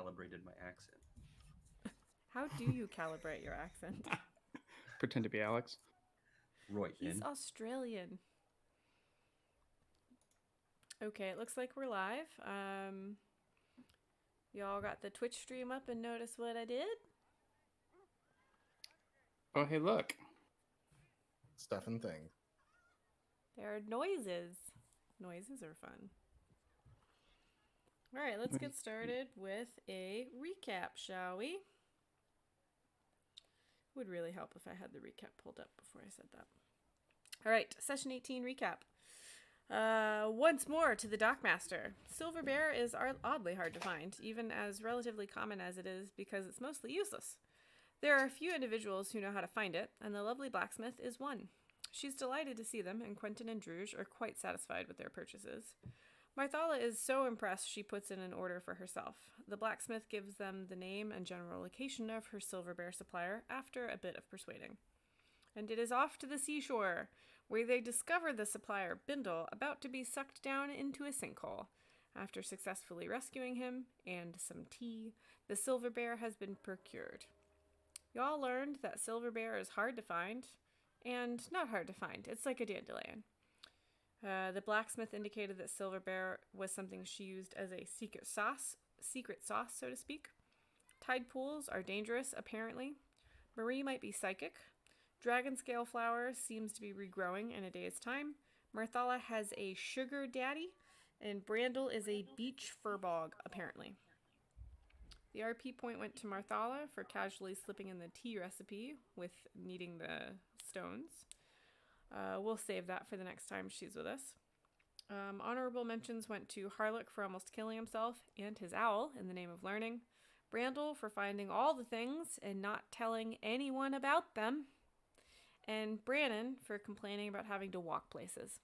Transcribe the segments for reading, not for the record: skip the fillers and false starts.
calibrated my accent. How do you calibrate your accent? Pretend to be Alex. Right He's then. Australian. Okay, it looks like we're live. Y'all got the Twitch stream up and notice what I did? Oh, hey, look. Stuff and things. There are noises. Noises are fun. All right, let's get started with a recap, shall we? Would really help if I had the recap pulled up before I said that. All right, session 18 recap. Once more to the Dockmaster. Silver Bear is oddly hard to find, even as relatively common as it is, because it's mostly useless. There are a few individuals who know how to find it, and the lovely blacksmith is one. She's delighted to see them, and Quentin and Druge are quite satisfied with their purchases. Marthala is so impressed she puts in an order for herself. The blacksmith gives them the name and general location of her Silver Bear supplier after a bit of persuading. And it is off to the seashore, where they discover the supplier, Bindle, about to be sucked down into a sinkhole. After successfully rescuing him, and some tea, the Silver Bear has been procured. Y'all learned that Silver Bear is hard to find, and not hard to find. It's like a dandelion. The blacksmith indicated that Silver Bear was something she used as a secret sauce, so to speak. Tide pools are dangerous, apparently. Marie might be psychic. Dragon scale flower seems to be regrowing in a day's time. Marthala has a sugar daddy, and Brandel is a beach furbog, apparently. The RP point went to Marthala for casually slipping in the tea recipe with needing the stones. We'll save that for the next time she's with us. Honorable mentions went to Harlock for almost killing himself and his owl in the name of learning. Brandel for finding all the things and not telling anyone about them. And Brannon for complaining about having to walk places.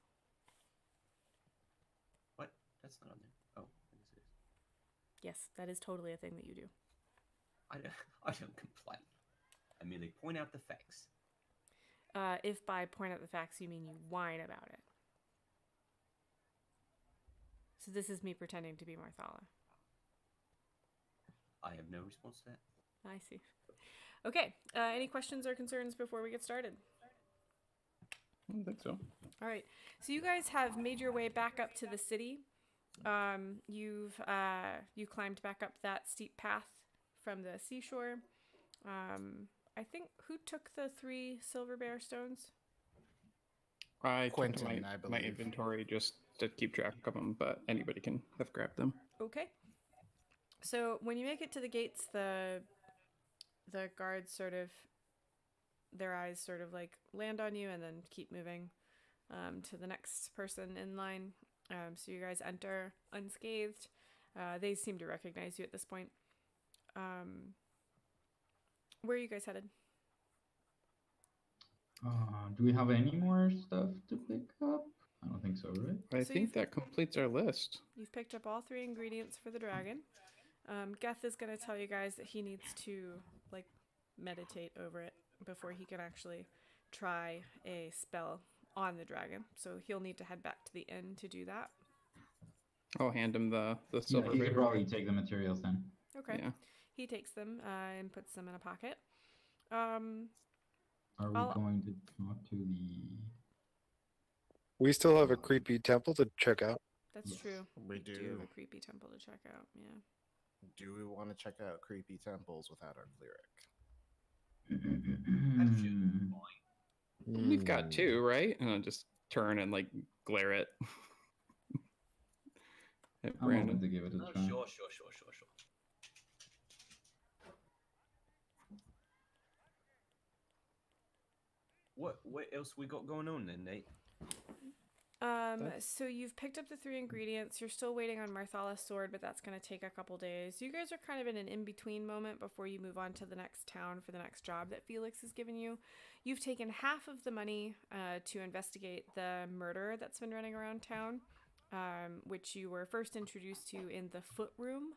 What? That's not on there. Oh, I guess it is. Yes, that is totally a thing that you do. I don't complain. I merely point out the facts. If by point out the facts you mean you whine about it. So this is me pretending to be Marthala. I have no response to that. I see. Okay, any questions or concerns before we get started? I don't think so. All right, so you guys have made your way back up to the city. You climbed back up that steep path from the seashore. I think, who took the 3 Silver Bear stones? I Quentin, took I my believe. inventory just to keep track of them, but anybody can have grabbed them. Okay. So when you make it to the gates, the guards sort of, their eyes sort of like land on you and then keep moving to the next person in line. So you guys enter unscathed. They seem to recognize you at this point. Where are you guys headed? Do we have any more stuff to pick up? I don't think so, right? I So think that completes our list. You've picked up all 3 ingredients for the dragon. Geth is going to tell you guys that he needs to like meditate over it before he can actually try a spell on the dragon. So he'll need to head back to the inn to do that. I'll hand him the Yeah, silver he bear. could probably take the materials then. Okay. Yeah. He takes them and puts them in a pocket. Are we going to talk to the... We still have a creepy temple to check out. That's Yes, true. we do do. have a creepy temple to check out. Yeah. Do we want to check out creepy temples without our cleric? We've got 2, right? And I'll just turn and like glare at I'm Brandon. open to give it a Oh, try. sure. What else we got going on then, Nate? So you've picked up the 3 ingredients. You're still waiting on Marthala's sword, but that's going to take a couple days. You guys are kind of in an in-between moment before you move on to the next town for the next job that Felix has given you. You've taken half of the money to investigate the murder that's been running around town, which you were first introduced to in the foot room,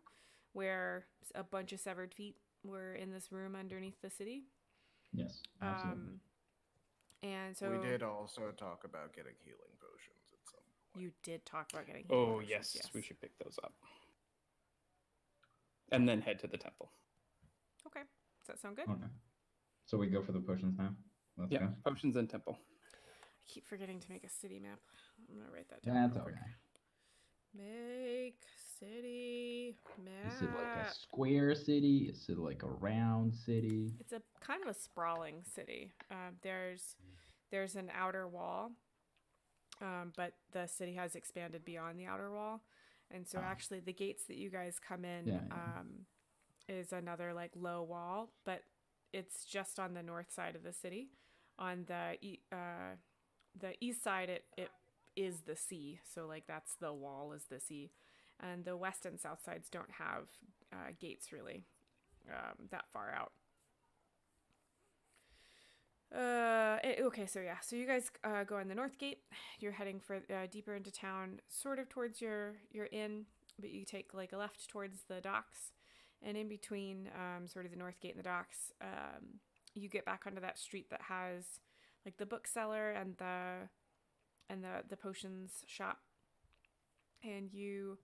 where a bunch of severed feet were in this room underneath the city. Yes, absolutely. And so We did also talk about getting healing potions at some point. you did talk about getting healing Oh potions, yes, we should pick those up. and then head to the temple. Okay. Does that sound good? Okay. So we go for the potions now. Let's Yeah, go. potions and temple. I keep forgetting to make a city map. I'm gonna write that down. That's real okay. quick. Make city map. Is it like a square city? Is it like a round city? It's a kind of a sprawling city. There's an outer wall, but the city has expanded beyond the outer wall, and so Oh. actually the gates that you guys come in Yeah. is another like low wall, but it's just on the north side of the city. On the east side, it is the sea, so like that's the wall is the sea, and the west and south sides don't have gates really that far out. Okay, so yeah, so you guys go in the north gate. You're heading for deeper into town, sort of towards your inn, but you take like a left towards the docks, and in between sort of the north gate and the docks, you get back onto that street that has like the bookseller and the potions shop, and you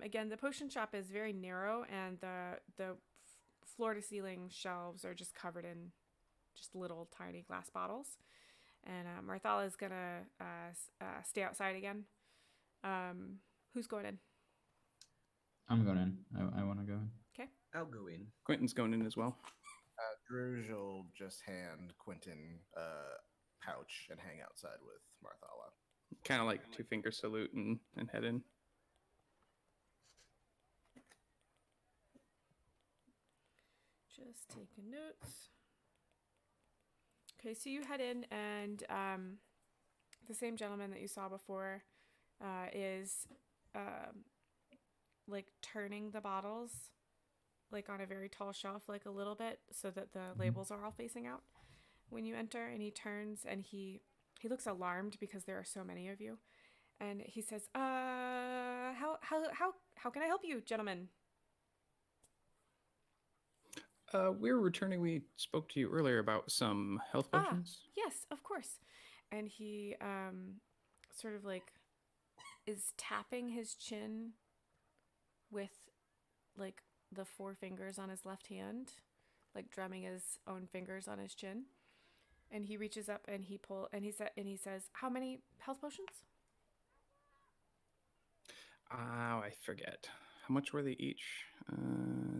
again, the potion shop is very narrow, and the floor to ceiling shelves are just covered in just little tiny glass bottles. And Marthala is gonna stay outside again. Who's going in? I'm going in. I want to go in. Okay. I'll go in. Quentin's going in as well. Druge will just hand Quentin a pouch and hang outside with Marthala. Kind of like 2-finger salute and head in. Just taking notes. Okay, so you head in, and the same gentleman that you saw before is like turning the bottles like on a very tall shelf, like a little bit, so that the labels are all facing out when you enter. And he turns and he looks alarmed because there are so many of you, and he says, how can I help you, gentlemen?" We're returning. We spoke to you earlier about some health potions. Yes, of course. And he sort of like is tapping his chin with like the 4 fingers on his left hand, like drumming his own fingers on his chin. And he reaches up and he says, "How many health potions?" I forget. How much were they each?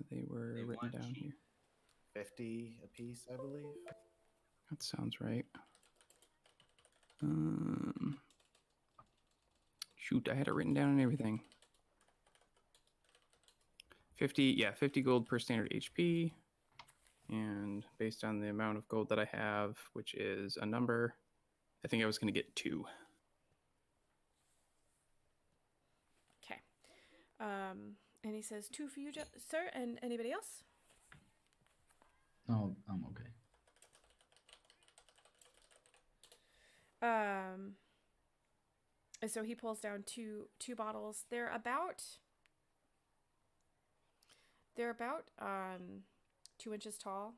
They were They written want down cheap. here. 50 apiece, I believe. That sounds right. Shoot, I had it written down and everything. 50 gold per standard HP. And based on the amount of gold that I have, which is a number, I think I was going to get 2. Okay. And he says, 2 for you, sir, and anybody else? Oh, I'm okay. And so he pulls down two bottles. They're about 2 inches tall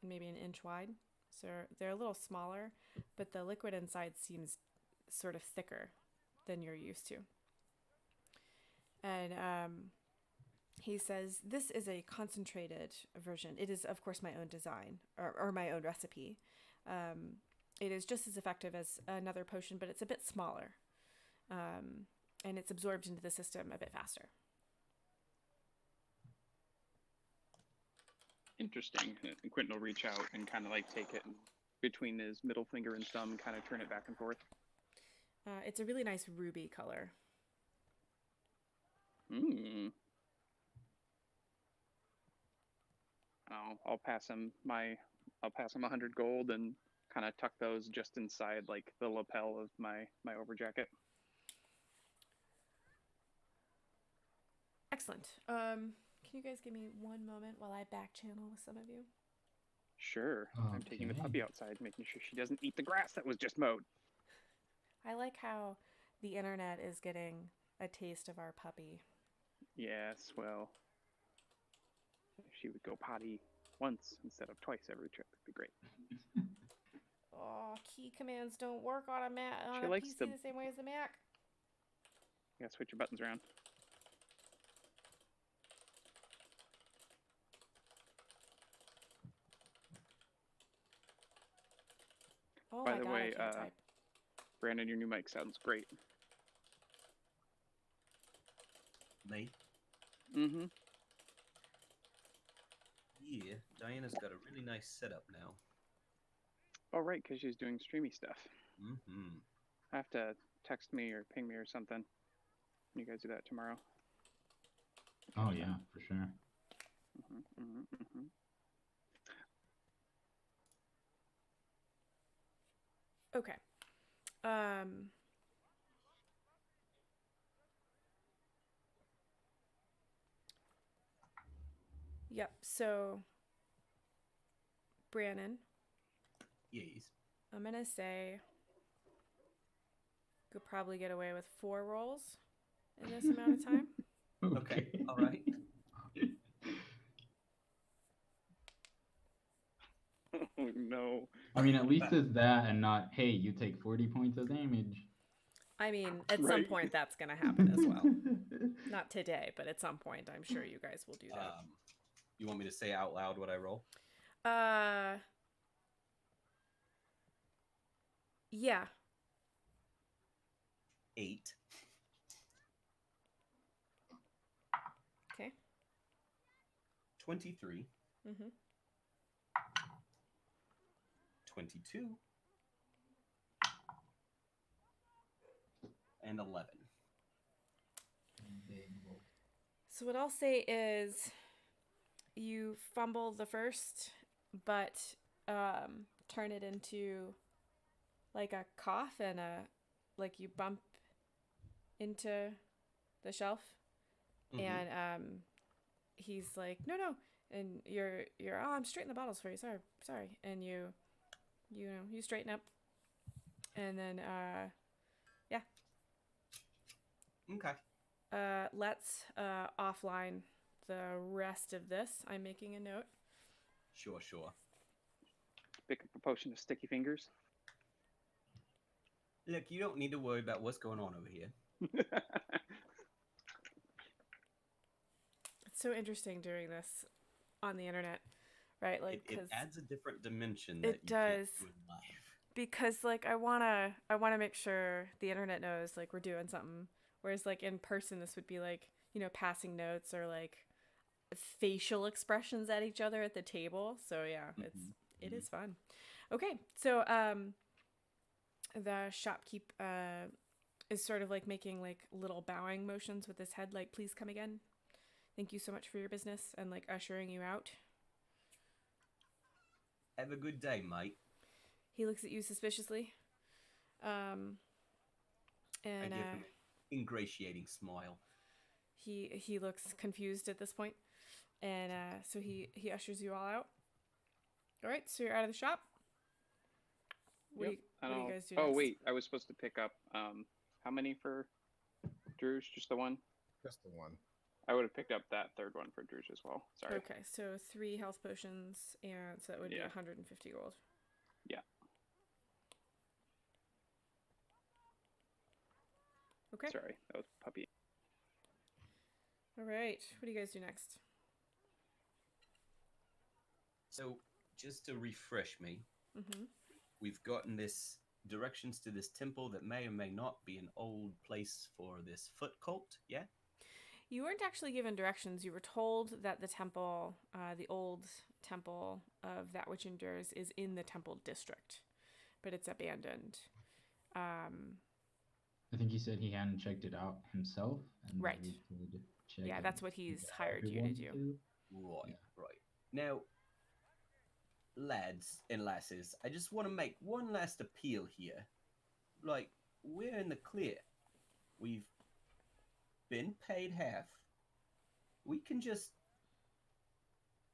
and maybe an inch wide. So they're a little smaller, but the liquid inside seems sort of thicker than you're used to. And he says, "This is a concentrated version. It is, of course, my own design or my own recipe. It is just as effective as another potion, but it's a bit smaller. And it's absorbed into the system a bit faster." Interesting. And Quentin will reach out and kind of like take it between his middle finger and thumb, kind of turn it back and forth. It's a really nice ruby color. I'll pass him 100 gold and kind of tuck those just inside like the lapel of my overjacket. Excellent. Can you guys give me one moment while I back channel with some of you? Sure. I'm taking the Okay. puppy outside, making sure she doesn't eat the grass that was just mowed. I like how the internet is getting a taste of our puppy. Yes, well, if she would go potty once instead of twice every trip, it'd be great. Oh, key commands don't work on a Mac on She a likes PC to- the same way as the Mac. You gotta switch your buttons around. Oh By my the god, way, I can't type. Brandon, your new mic sounds great. Me? Mm-hmm. Yeah, Diana's got a really nice setup now. Oh, right, because she's doing streamy stuff. Mm-hmm. Have to text me or ping me or something. You guys do that tomorrow. Oh yeah, for sure. Okay. Yep. So, Brannon, Yes. I'm gonna say could probably get away with 4 rolls in this amount of time. Okay. All right. Oh, no. I mean, at least it's that and not, hey, you take 40 points of damage. I mean, at some Right. point that's gonna happen as well. Not today, but at some point, I'm sure you guys will do that. You want me to say out loud what I roll? Yeah. 8. Okay. 23. Mm-hmm. 22. And 11. So what I'll say is you fumble the first, but turn it into like a cough and like you bump into the shelf, Mhm. and he's like, no, and you're oh, I'm straightening the bottles for you. Sorry, and you straighten up, and then yeah. Okay. Let's offline the rest of this. I'm making a note. Sure. Pick up a potion of sticky fingers. Look, you don't need to worry about what's going on over here. It's so interesting doing this on the internet, right? Like, It because adds a different dimension that it you can't does. do in life. Because like I wanna make sure the internet knows like we're doing something. Whereas like in person, this would be like, passing notes or like facial expressions at each other at the table. So yeah, it is fun. Okay, so the shopkeep is sort of like making like little bowing motions with his head, like, please come again. Thank you so much for your business, and like ushering you out. Have a good day, mate. He looks at you suspiciously. I give him an ingratiating smile. He looks confused at this point, and so he ushers you all out. All right, so you're out of the shop. What do you guys do? Oh next? wait, I was supposed to pick up how many for Drew's? Just the one? Just the one. I would have picked up that third one for Drew's as well. Sorry. Okay, so 3 health potions, and so that would be 150 gold. Yeah. Okay. Sorry, that was puppy. All right, what do you guys do next? So, just to refresh me, we've gotten this directions to this temple that may or may not be an old place for this foot cult, yeah? You weren't actually given directions. You were told that the temple, the old temple of that which endures, is in the temple district, but it's abandoned. I think he said he hadn't checked it out himself. And Right. we could check Yeah, it that's what he's and hired you to everyone do. Right. Now, lads and lasses, I just want to make one last appeal here. Like, we're in the clear. We've been paid half. We can just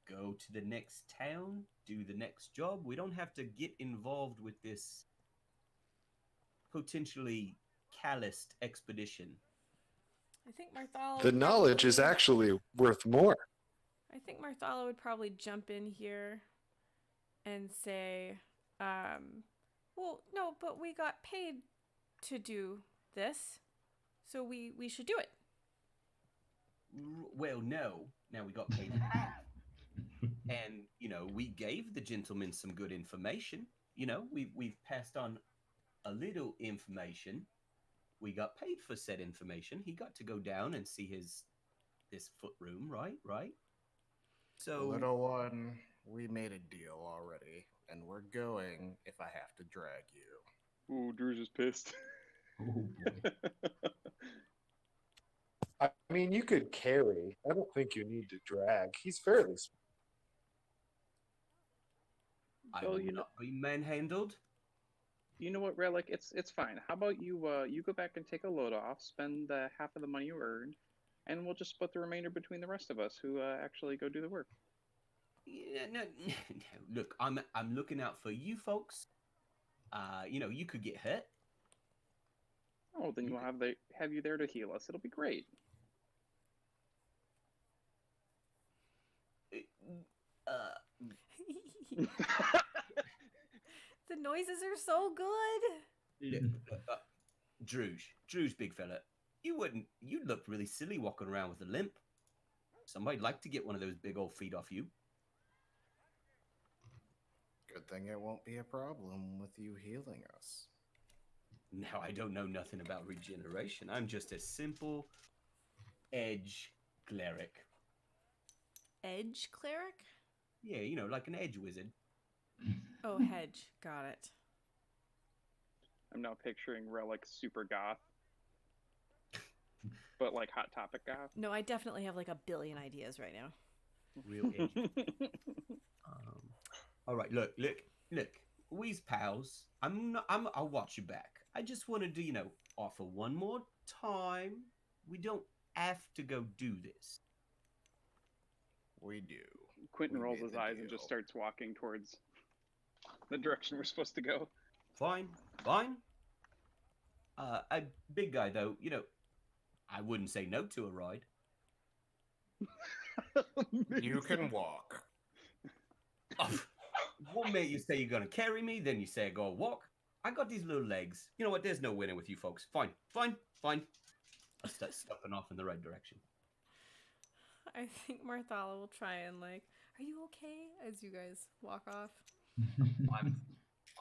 go to the next town, do the next job. We don't have to get involved with this potentially calloused expedition. I think Marthala. The knowledge is actually worth more. I think Marthala would probably jump in here and say, well, no, but we got paid to do this, so we should do it. Well, no. Now we got paid half. And, we gave the gentleman some good information. we've passed on a little information. We got paid for said information. He got to go down and see this foot room, right? Right. So Little one, we made a deal already, and we're going if I have to drag you. Ooh, Drew's is pissed. Oh boy. I mean, you could carry. I don't think you need to drag. He's fairly small. I Well, will you know, not be manhandled. you know what, Relic? It's fine. How about you go back and take a load off, spend half of the money you earned, and we'll just split the remainder between the rest of us who actually go do the work. Yeah, no, no, look, I'm looking out for you folks. You could get hurt. Oh, then You we'll have you there to heal us. It'll be great. Uh, The noises are so good. look, Drew's big fella. You'd look really silly walking around with a limp. Somebody'd like to get one of those big old feet off you. Good thing it won't be a problem with you healing us. Now, I don't know nothing about regeneration. I'm just a simple edge cleric. Edge cleric? Yeah, like an edge wizard. Oh, hedge. Got it. I'm now picturing Relic super goth, but like Hot Topic goth. No, I definitely have like a billion ideas right now. Real edge. All right, look. We's pals. I'll watch you back. I just wanted to, offer one more time. We don't have to go do this. We do. Quentin We rolls made his the eyes and deal. just starts walking towards the direction we're supposed to go. Fine. A big guy though, I wouldn't say no to a ride. You can walk. One minute you say you're gonna carry me, then you say I go walk. I got these little legs. You know what? There's no winning with you folks. Fine. I start stumping off in the right direction. I think Marthala will try and are you okay? As you guys walk off.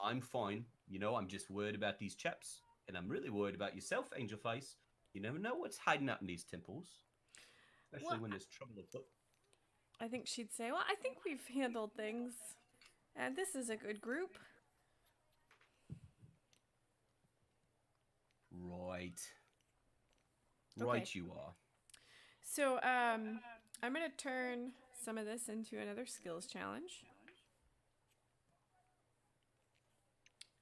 I'm fine. I'm just worried about these chaps, and I'm really worried about yourself, Angel Face. You never know what's hiding out in these temples, especially when there's trouble afoot. I think she'd say, well, I think we've handled things, and this is a good group. Right. Okay. Right, you are. So, I'm going to turn some of this into another skills challenge.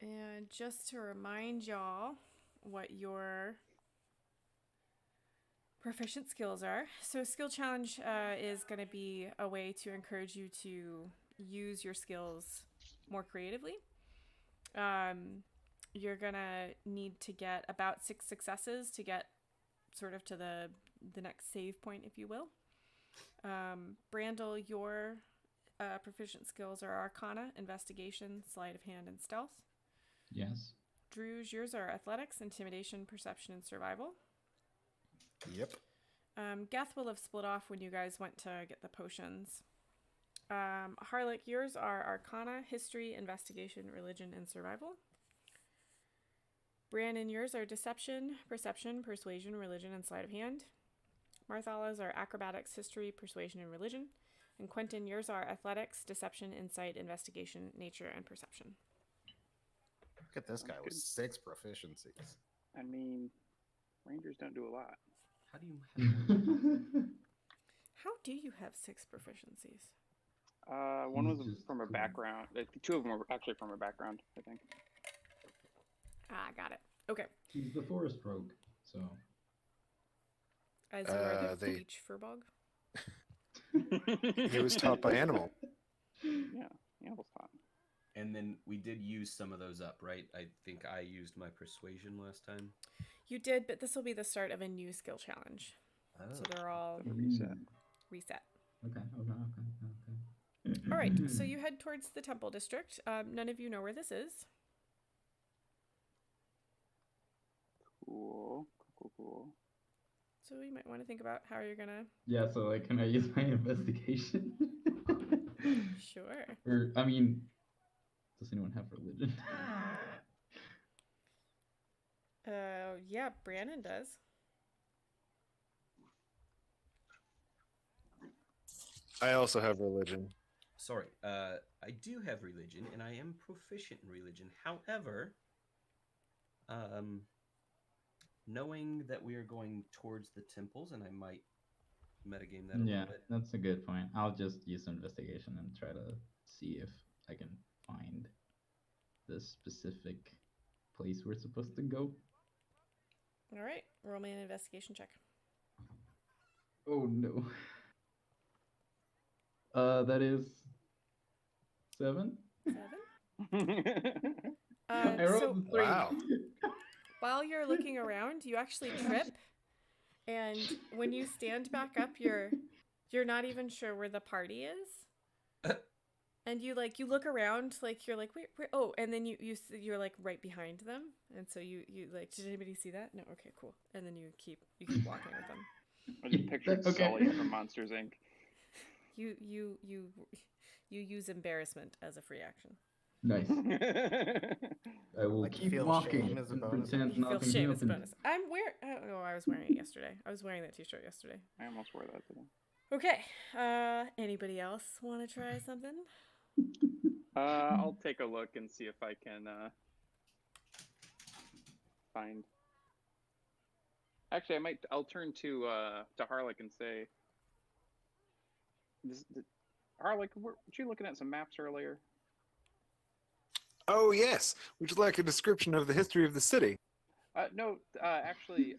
And just to remind y'all what your proficient skills are. So, skill challenge is going to be a way to encourage you to use your skills more creatively. You're going to need to get about 6 successes to get sort of to the next save point, if you will. Brandel, your proficient skills are Arcana, Investigation, Sleight of Hand, and Stealth. Yes. Drew's, yours are Athletics, Intimidation, Perception, and Survival. Yep. Geth will have split off when you guys went to get the potions. Harlech, yours are Arcana, History, Investigation, Religion, and Survival. Brandon, yours are Deception, Perception, Persuasion, Religion, and Sleight of Hand. Marthala's are Acrobatics, History, Persuasion, and Religion. And Quentin, yours are Athletics, Deception, Insight, Investigation, Nature, and Perception. Look at this guy with 6 proficiencies. I mean, Rangers don't do a lot. How do you have How do you have 6 proficiencies? One was Just from a cool. background. 2 of them were actually from a background, I think. Ah, got it. Okay. He's the forest rogue, so. As you are the they- beach furbog. He was taught by animal. Yeah, Animal's fine. And then we did use some of those up, right? I think I used my persuasion last time. You did, but this will be the start of a new skill challenge. So they're all Reset. reset. Okay. All right, so you head towards the temple district. None of you know where this is. Cool. So you might want to think about how you're going to... Yeah, so can I use my investigation? Sure. Or, I mean, Does anyone have religion? Yeah, Brandon does. I also have religion. Sorry, I do have religion, and I am proficient in religion. However, knowing that we are going towards the temples, and I might metagame that a Yeah, little bit. that's a good point. I'll just use investigation and try to see if I can find the specific place we're supposed to go. All right, roll me an investigation check. Oh no. That is 7. 7. I rolled So a 3. Wow. while you're looking around, you actually trip, and when you stand back up, you're not even sure where the party is. And you look around, like you're like, wait, oh, and then you're like right behind them, and so you like, did anybody see that? No, okay, cool. And then you keep walking with them. I just pictured Okay. Sully from Monsters Inc. You use embarrassment as a free action. Nice. I will Like, you keep feel walking shame as a and bonus pretend action? You feel nothing shame as a happened. bonus. I was wearing it yesterday. I was wearing that t-shirt yesterday. I almost wore that today. Okay. Anybody else want to try something? I'll take a look and see if I can find. Actually, I'll turn to Harlick and say, Harlick, weren't you looking at some maps earlier? Oh, yes. Would you like a description of the history of the city? No, actually,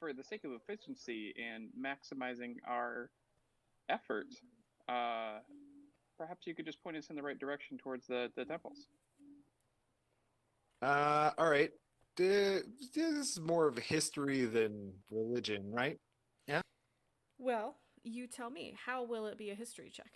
for the sake of efficiency and maximizing our efforts, perhaps you could just point us in the right direction towards the temples. All right. This is more of history than religion, right? Yeah. Well, you tell me. How will it be a history check?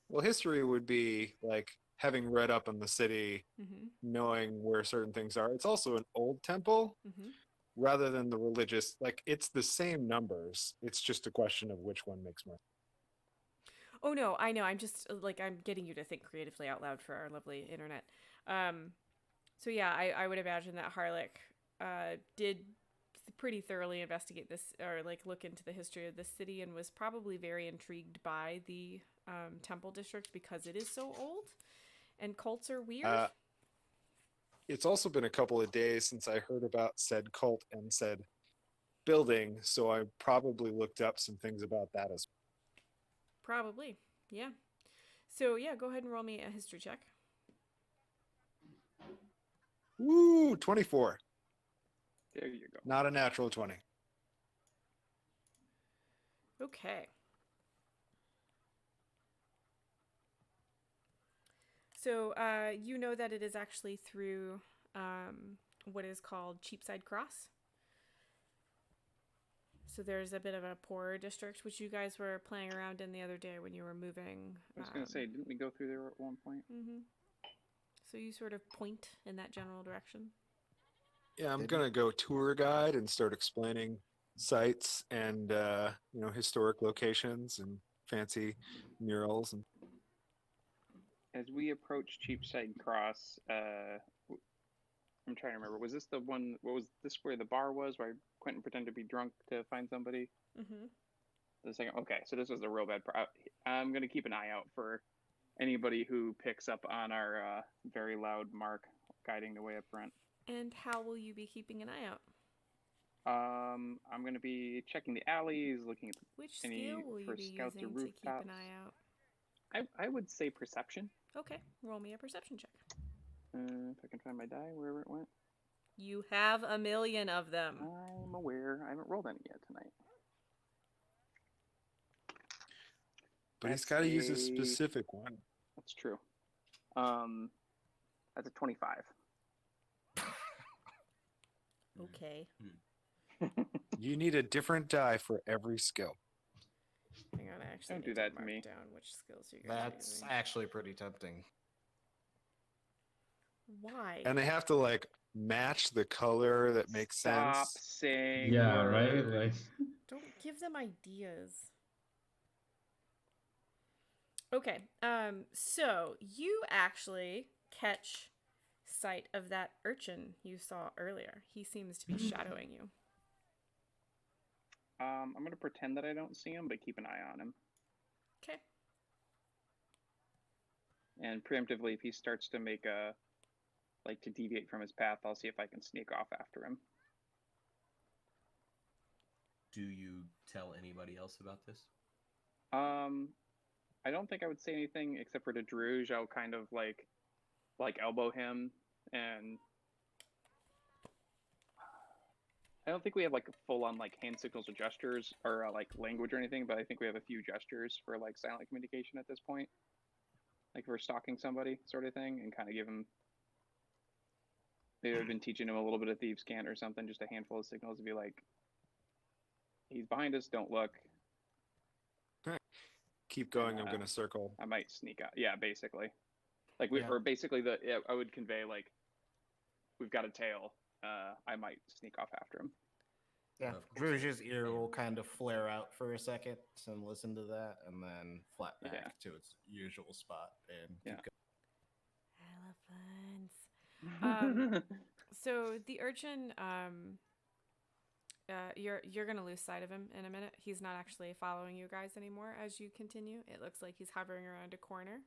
Well, history would be like having read up on the city, Mm-hmm. knowing where certain things are. It's also an old temple Mm-hmm. rather than the religious. Like, it's the same numbers. It's just a question of which one makes more. Oh no, I know. I'm just I'm getting you to think creatively out loud for our lovely internet. So yeah, I would imagine that Harlick did pretty thoroughly investigate this, or like look into the history of this city, and was probably very intrigued by the temple district because it is so old and cults are weird. It's also been a couple of days since I heard about said cult and said building, so I probably looked up some things about that as well. Probably, yeah. So yeah, go ahead and roll me a history check. Woo, 24. There you go. Not a natural 20. Okay. So you know that it is actually through what is called Cheapside Cross. So there's a bit of a poorer district, which you guys were playing around in the other day when you were moving. I was going to say, didn't we go through there at one point? Mm-hmm. So you sort of point in that general direction. Yeah, I'm going to go tour guide and start explaining sites and, historic locations and fancy murals. And As we approach Cheapside Cross, I'm trying to remember. Was this the one? What was this where the bar was? Where Quentin pretended to be drunk to find somebody? Mm-hmm. The second. Okay, so this was the real bad part. I'm gonna keep an eye out for anybody who picks up on our very loud mark guiding the way up front. And how will you be keeping an eye out? I'm gonna be checking the alleys, looking at Which any skill will you for be scouts or using to keep rooftops. an eye out? I would say perception. Okay, roll me a perception check. If I can find my die, wherever it went. You have a million of them. I'm aware. I haven't rolled any yet tonight. but he's got to use a specific one. That's true. That's a 25. Okay. You need a different die for every skill. Hang on, I actually Don't need do that to mark me. down which skills you guys are That's using. actually pretty tempting. Why? And they have to match the color that makes Stop sense. saying Yeah, right? words. Don't give them ideas. Okay. So you actually catch sight of that urchin you saw earlier. He seems to be shadowing you. I'm gonna pretend that I don't see him, but keep an eye on him. Okay. And preemptively, if he starts to make a to deviate from his path, I'll see if I can sneak off after him. Do you tell anybody else about this? I don't think I would say anything except for to Druge. I'll kind of like elbow him, and I don't think we have like full on like hand signals or gestures or like language or anything, but I think we have a few gestures for like silent communication at this point. Like if we're stalking somebody, sort of thing, and kind of give him. Maybe I've been teaching him a little bit of thieves' cant or something, just a handful of signals to be like, he's behind us, don't look. Keep going. I'm gonna circle. I might sneak out. Yeah, basically. Like Yeah. or basically I would convey like, we've got a tail. I might sneak off after him. Yeah, Of course. Druge's ear will kind of flare out for a second and listen to that, and then flat back Yeah. to its usual spot and Yeah. keep Elephants. So the urchin, you're gonna lose sight of him in a minute. He's not actually following you guys anymore as you continue. It looks like he's hovering around a corner.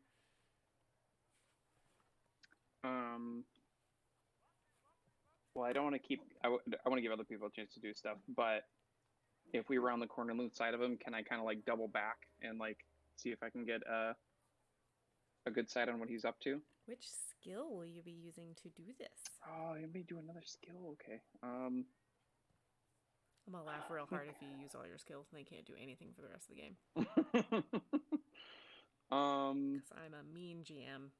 Well, I don't want to keep. I want to give other people a chance to do stuff, but if we round the corner and lose sight of him, can I kind of like double back and like see if I can get a good sight on what he's up to? Which skill will you be using to do this? Oh, let me do another skill. Okay. I'm gonna laugh real hard if you use all your skills and they can't do anything for the rest of the game. Because I'm a mean GM.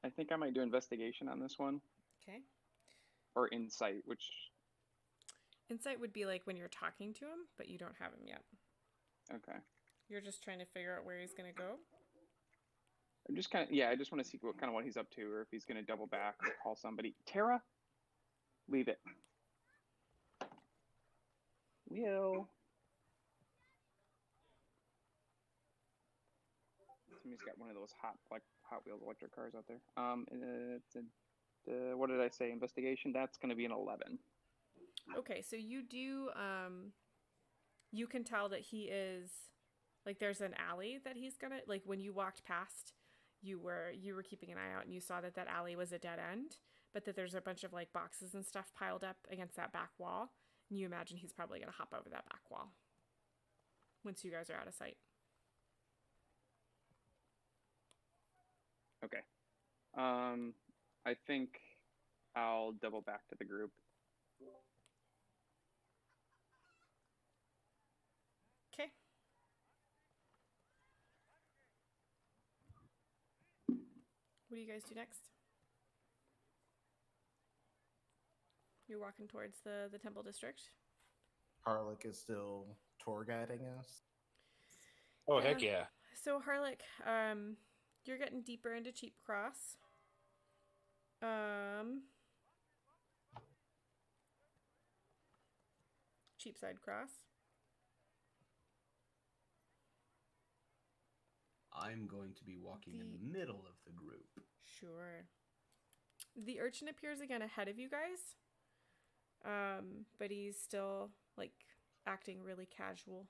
I think I might do investigation on this one. Okay. Or insight, which Insight would be like when you're talking to him, but you don't have him yet. okay. You're just trying to figure out where he's gonna go. I'm just kind of I just want to see what he's up to, or if he's gonna double back or call somebody. Tara, leave it. Will. Somebody's got one of those Hot Wheels electric cars out there. What did I say? Investigation. That's going to be an 11. Okay, so you do. You can tell that he is like there's an alley that he's gonna like when you walked past. You were keeping an eye out and you saw that alley was a dead end, but that there's a bunch of like boxes and stuff piled up against that back wall. And you imagine he's probably gonna hop over that back wall once you guys are out of sight. Okay. I think I'll double back to the group. Okay. What do you guys do next? You're walking towards the temple district. Harlick is still tour guiding us. Oh, heck yeah. So Harlick, you're getting deeper into Cheap Cross. Cheapside Cross. I'm going to be walking in the middle of the group. Sure. The urchin appears again ahead of you guys. But he's still like acting really casual.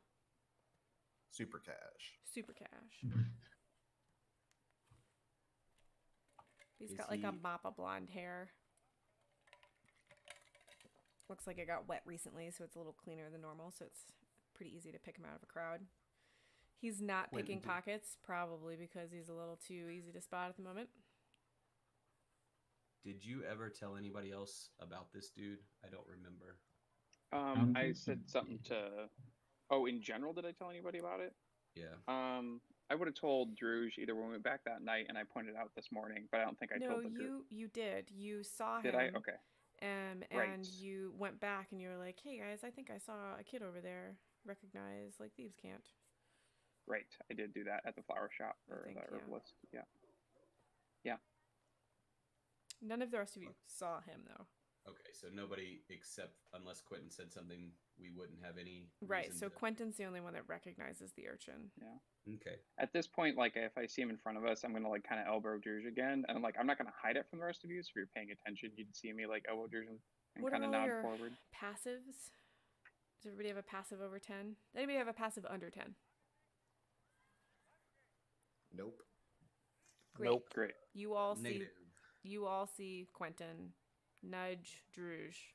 Super cash. Super cash. He's got Is like a he- mop of blonde hair. Looks like it got wet recently, so it's a little cleaner than normal, so it's pretty easy to pick him out of a crowd. He's not When picking did- pockets, probably because he's a little too easy to spot at the moment. Did you ever tell anybody else about this dude? I don't remember. don't I think said he something did. to. Oh, in general, did I tell anybody about it? Yeah. I would have told Druge either when we went back that night, and I pointed out this morning, but I don't think I No, told the group. you did. You saw Did him. I? Okay. And Right. you went back and you were like, "Hey guys, I think I saw a kid over there. Recognize like thieves can't." Right. I did do that at the flower shop I or think, the yeah. herbalist. Yeah. Yeah. None of the rest of you saw him though. Okay, so nobody except unless Quentin said something, we wouldn't have any Right. reason So to... Quentin's the only one that recognizes the urchin. Yeah. Okay. At this point, like if I see him in front of us, I'm gonna like kind of elbow Druge again, and I'm not gonna hide it from the rest of you. So if you're paying attention, you'd see me like elbow Druge and What are kind of all nod your forward. passives? Does everybody have a passive over 10? Does anybody have a passive under 10? Nope. Great. Nope. Great. You all Negative. see Quentin nudge Druge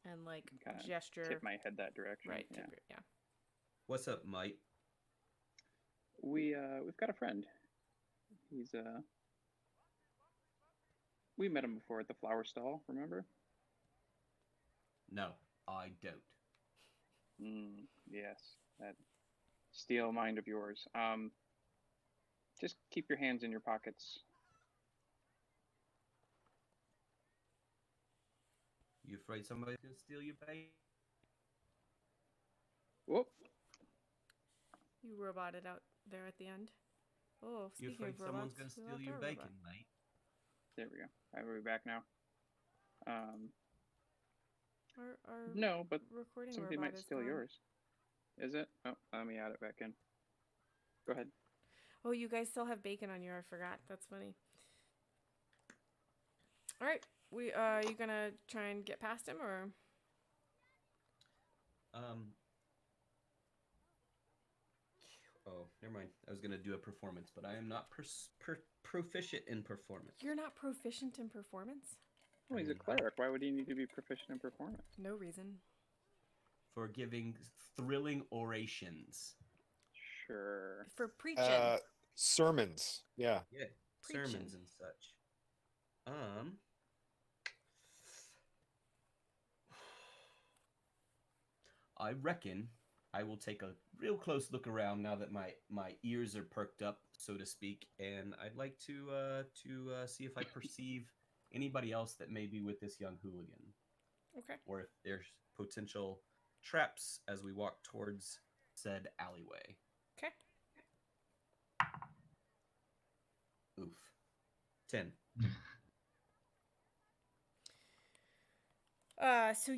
and like Kind of gesture. tip my head that direction. Right. Yeah. Yeah. What's up, Mike? We've got a friend. He's we met him before at the flower stall. Remember? No, I don't. Yes, that steel mind of yours. Just keep your hands in your pockets. You afraid somebody's gonna steal your bait? Whoop. You roboted out there at the end. Oh, You speaking afraid of robots, someone's gonna we steal left your our bacon, robot. mate? There we go. Are we back now? Our No, but recording somebody robot might is steal gone. yours. Is it? Oh, let me add it back in. Go ahead. Oh, you guys still have bacon on you. I forgot. That's funny. All right. You gonna try and get past him, or Oh, never mind. I was gonna do a performance, but I am not proficient in performance. you're not proficient in performance? Oh, he's a cleric. Why would he need to be proficient in performance? No reason. For giving thrilling orations. Sure. For preaching. Sermons. Yeah. Yeah, Preaching. sermons and such. I reckon I will take a real close look around now that my ears are perked up, so to speak, and I'd like to see if I perceive anybody else that may be with this young hooligan, Okay. or if there's potential traps as we walk towards said alleyway. Okay. Oof. 10. So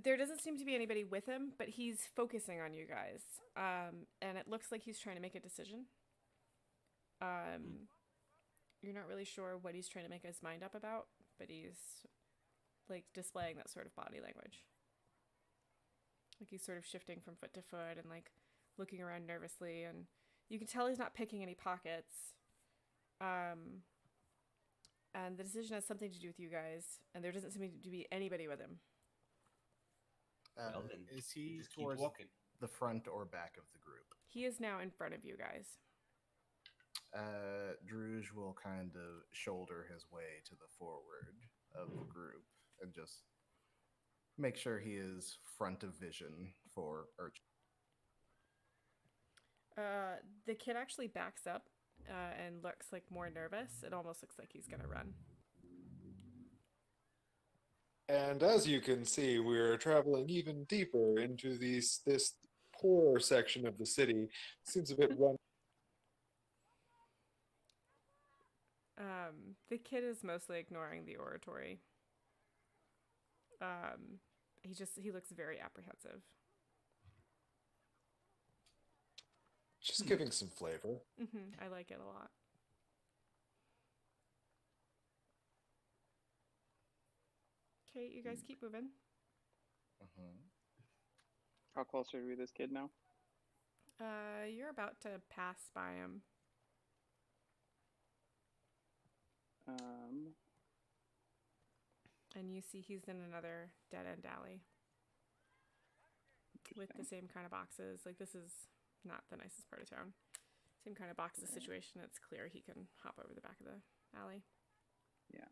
there doesn't seem to be anybody with him, but he's focusing on you guys. And it looks like he's trying to make a decision. You're not really sure what he's trying to make his mind up about, but he's like displaying that sort of body language. Like he's sort of shifting from foot to foot and like looking around nervously, and you can tell he's not picking any pockets. And the decision has something to do with you guys, and there doesn't seem to be anybody with him. Well, then, Is he just keep towards walking. the front or back of the group? He is now in front of you guys. Druge will kind of shoulder his way to the forward of the group and just make sure he is front of vision for Urchin. The kid actually backs up and looks like more nervous. It almost looks like he's gonna run. And as you can see, we're traveling even deeper into this poorer section of the city. Seems a bit run. The kid is mostly ignoring the oratory. He looks very apprehensive. Just giving some flavor. I like it a lot. Okay, you guys keep moving. How close are we to this kid now? You're about to pass by him. And you see he's in another dead-end alley. With the same kind of boxes. Like, this is not the nicest part of town. Same kind of boxes situation. It's clear he can hop over the back of the alley. Yeah.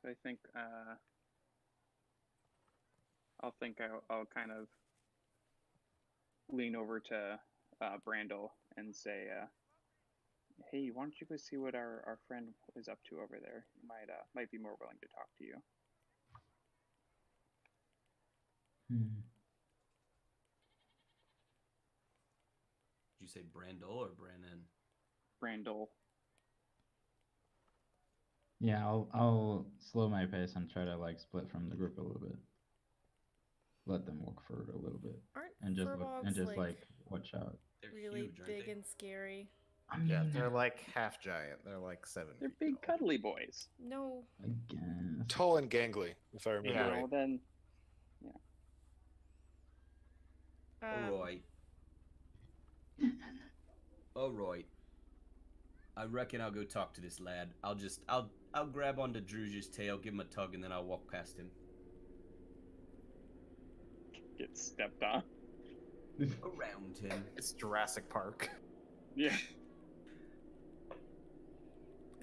So I think I'll kind of lean over to Brandel and say, "Hey, why don't you go see what our friend is up to over there? He might be more willing to talk to you." Did you say Brandel or Brannon? Brandel. Yeah, I'll slow my pace and try to like split from the group a little bit. Let them walk forward a little bit, Aren't and just look, and furbolgs just like watch out. They're really huge, aren't big they? and scary? I Yeah, mean, they're like half giant. They're like 7 They're feet big, tall. cuddly boys. No. I guess. Tall and gangly, if I remember Yeah. right. Well, then, All right. All right. I reckon I'll go talk to this lad. I'll grab onto Drew's tail, give him a tug, and then I'll walk past him. get stepped on. Around him. It's Jurassic Park. Yeah.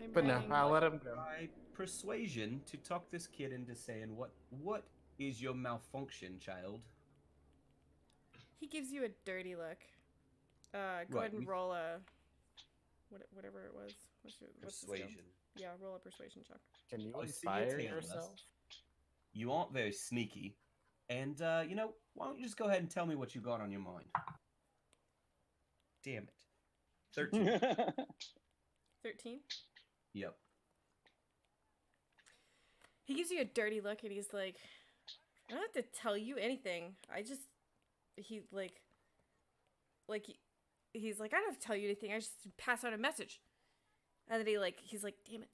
I'm But no, writing I'll what- let him go. By persuasion to talk this kid into saying what is your malfunction, child? He gives you a dirty look. Go Right, ahead and we- roll a whatever it was. What's the skill? Persuasion. Yeah, roll a persuasion check. Can you I see your inspire tail, yourself? Dust. You aren't very sneaky. And, why don't you just go ahead and tell me what you got on your mind? Damn it. 13. 13. Yep. He gives you a dirty look and he's like, I don't have to tell you anything. He's like, I don't have to tell you anything. I just pass out a message. And then he's like, damn it.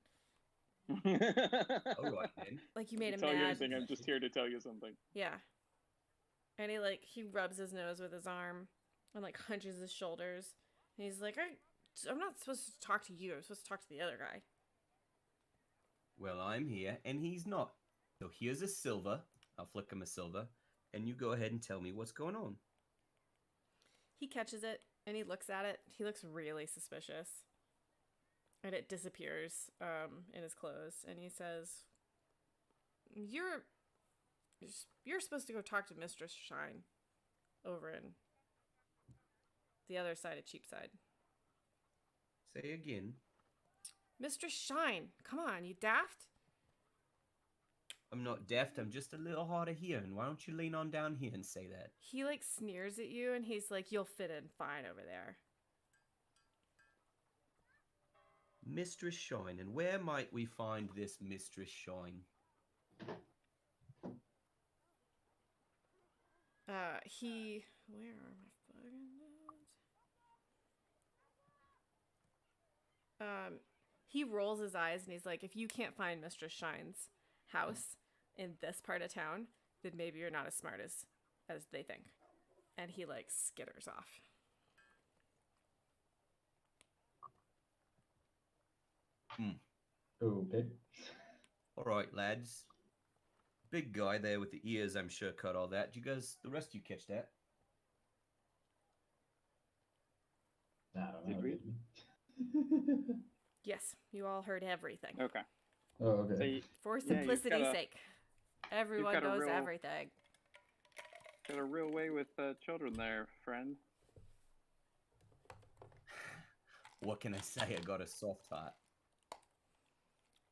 All right, then. Like you made him tell you mad. anything. I'm just here to tell you something. Yeah. And he rubs his nose with his arm and like hunches his shoulders. And he's like, I'm not supposed to talk to you. I'm supposed to talk to the other guy. Well, I'm here, and he's not. So here's a silver. I'll flick him a silver, and you go ahead and tell me what's going on. He catches it and he looks at it. He looks really suspicious. And it disappears in his clothes. And he says, You're supposed to go talk to Mistress Shine over in the other side of Cheapside. Say again. Mistress Shine, come on, you daft? I'm not deaf. I'm just a little hard of hearing. Why don't you lean on down here and say that? He like sneers at you and he's like, you'll fit in fine over there. Mistress Shine. And where might we find this Mistress Shine? Where are my fucking notes? He rolls his eyes and he's like, if you can't find Mistress Shine's house in this part of town, then maybe you're not as smart as they think. And he like skitters off. Okay. All right, lads. Big guy there with the ears, I'm sure, caught all that. You guys, the rest of you catch that? I don't Did know. we? Did we? Yes, you all heard everything. Okay. Oh, okay. So you For Yeah, you've simplicity's got a- sake. Everyone got a knows real- everything. got a real way with children there, friend. What can I say? I got a soft heart.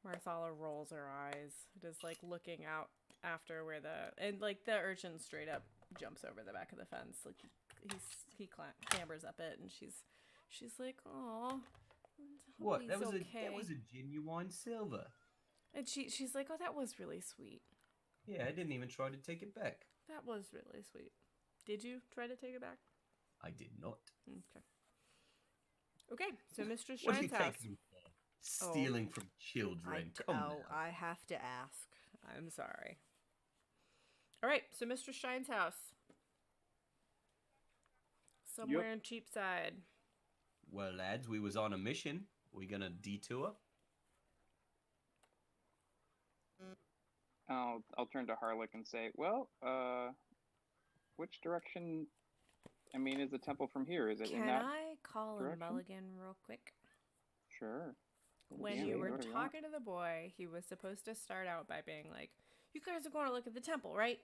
Marthala rolls her eyes, just like looking out after where the urchin straight up jumps over the back of the fence. Like he clambers up it, and she's like, "Aw, What? That was okay." that was a genuine silver. And she's like, "Oh, that was really sweet. Yeah, I didn't even try to take it back. That was really sweet. Did you try to take it back?" I did not. Okay. Okay, so Mistress What do you Shine's house. take me for? Stealing from children. Come on. I have to ask. I'm sorry. All right, so Mistress Shine's house. Somewhere in Cheapside. Well, lads, we was on a mission. We gonna detour? I'll turn to Harlick and say, well, which direction? I mean, is the temple from here? Is it in Can that? I call a direction? mulligan real quick? Sure. When Yeah, you do were whatever you want. talking to the boy, he was supposed to start out by being like, "You guys are going to look at the temple, right?"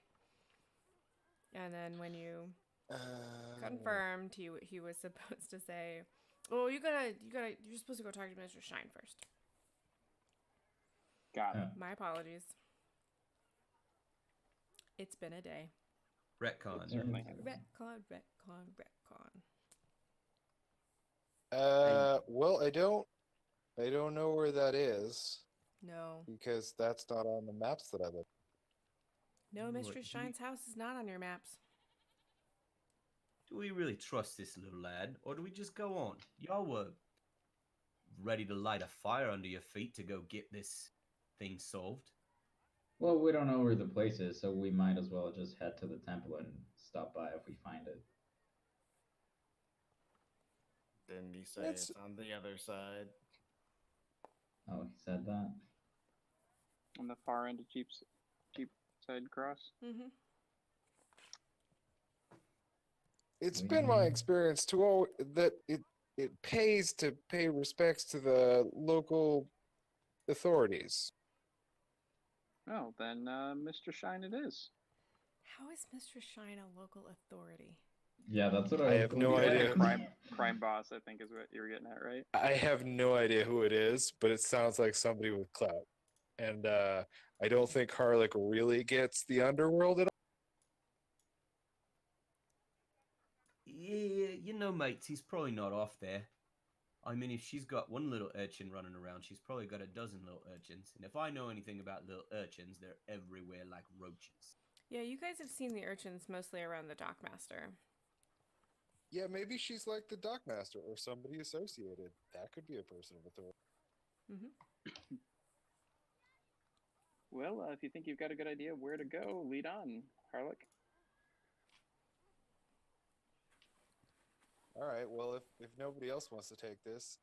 And then when you confirmed, he was supposed to say, "Oh, you're supposed to go talk to Mr. Shine first." Got it. Yeah. My apologies. It's been a day. Retcon. Certainly. Retcon, retcon, retcon. Well, I don't know where that is No. because that's not on the maps that I look. No, Right, Mistress Shine's house is not on your maps. do we really trust this little lad, or do we just go on? Y'all were ready to light a fire under your feet to go get this thing solved. Well, we don't know where the place is, so we might as well just head to the temple and stop by if we find it. Didn't he say It's- it's on the other side? Oh, he said that? On the far end of Jeep side cross. Mm-hmm. It's We been my may- experience that it pays to pay respects to the local authorities. Oh, then Mr. Shine it is. How is Mistress Shine a local authority? Yeah, that's what I I was have going no to He's idea. like a crime boss, I think is what you were getting at, right? I have no idea who it is, but it sounds like somebody with clout. And I don't think Harlech really gets the underworld at all. Yeah, you know, mates, he's probably not off there. I mean, if she's got one little urchin running around, she's probably got a dozen little urchins. And if I know anything about little urchins, they're everywhere like roaches. Yeah, you guys have seen the urchins mostly around the Dockmaster. Yeah, maybe she's like the Dockmaster or somebody associated. That could be a person of authority. Mm-hmm. Well, if you think you've got a good idea where to go, lead on, Harlech. All right. Well, if nobody else wants to take this,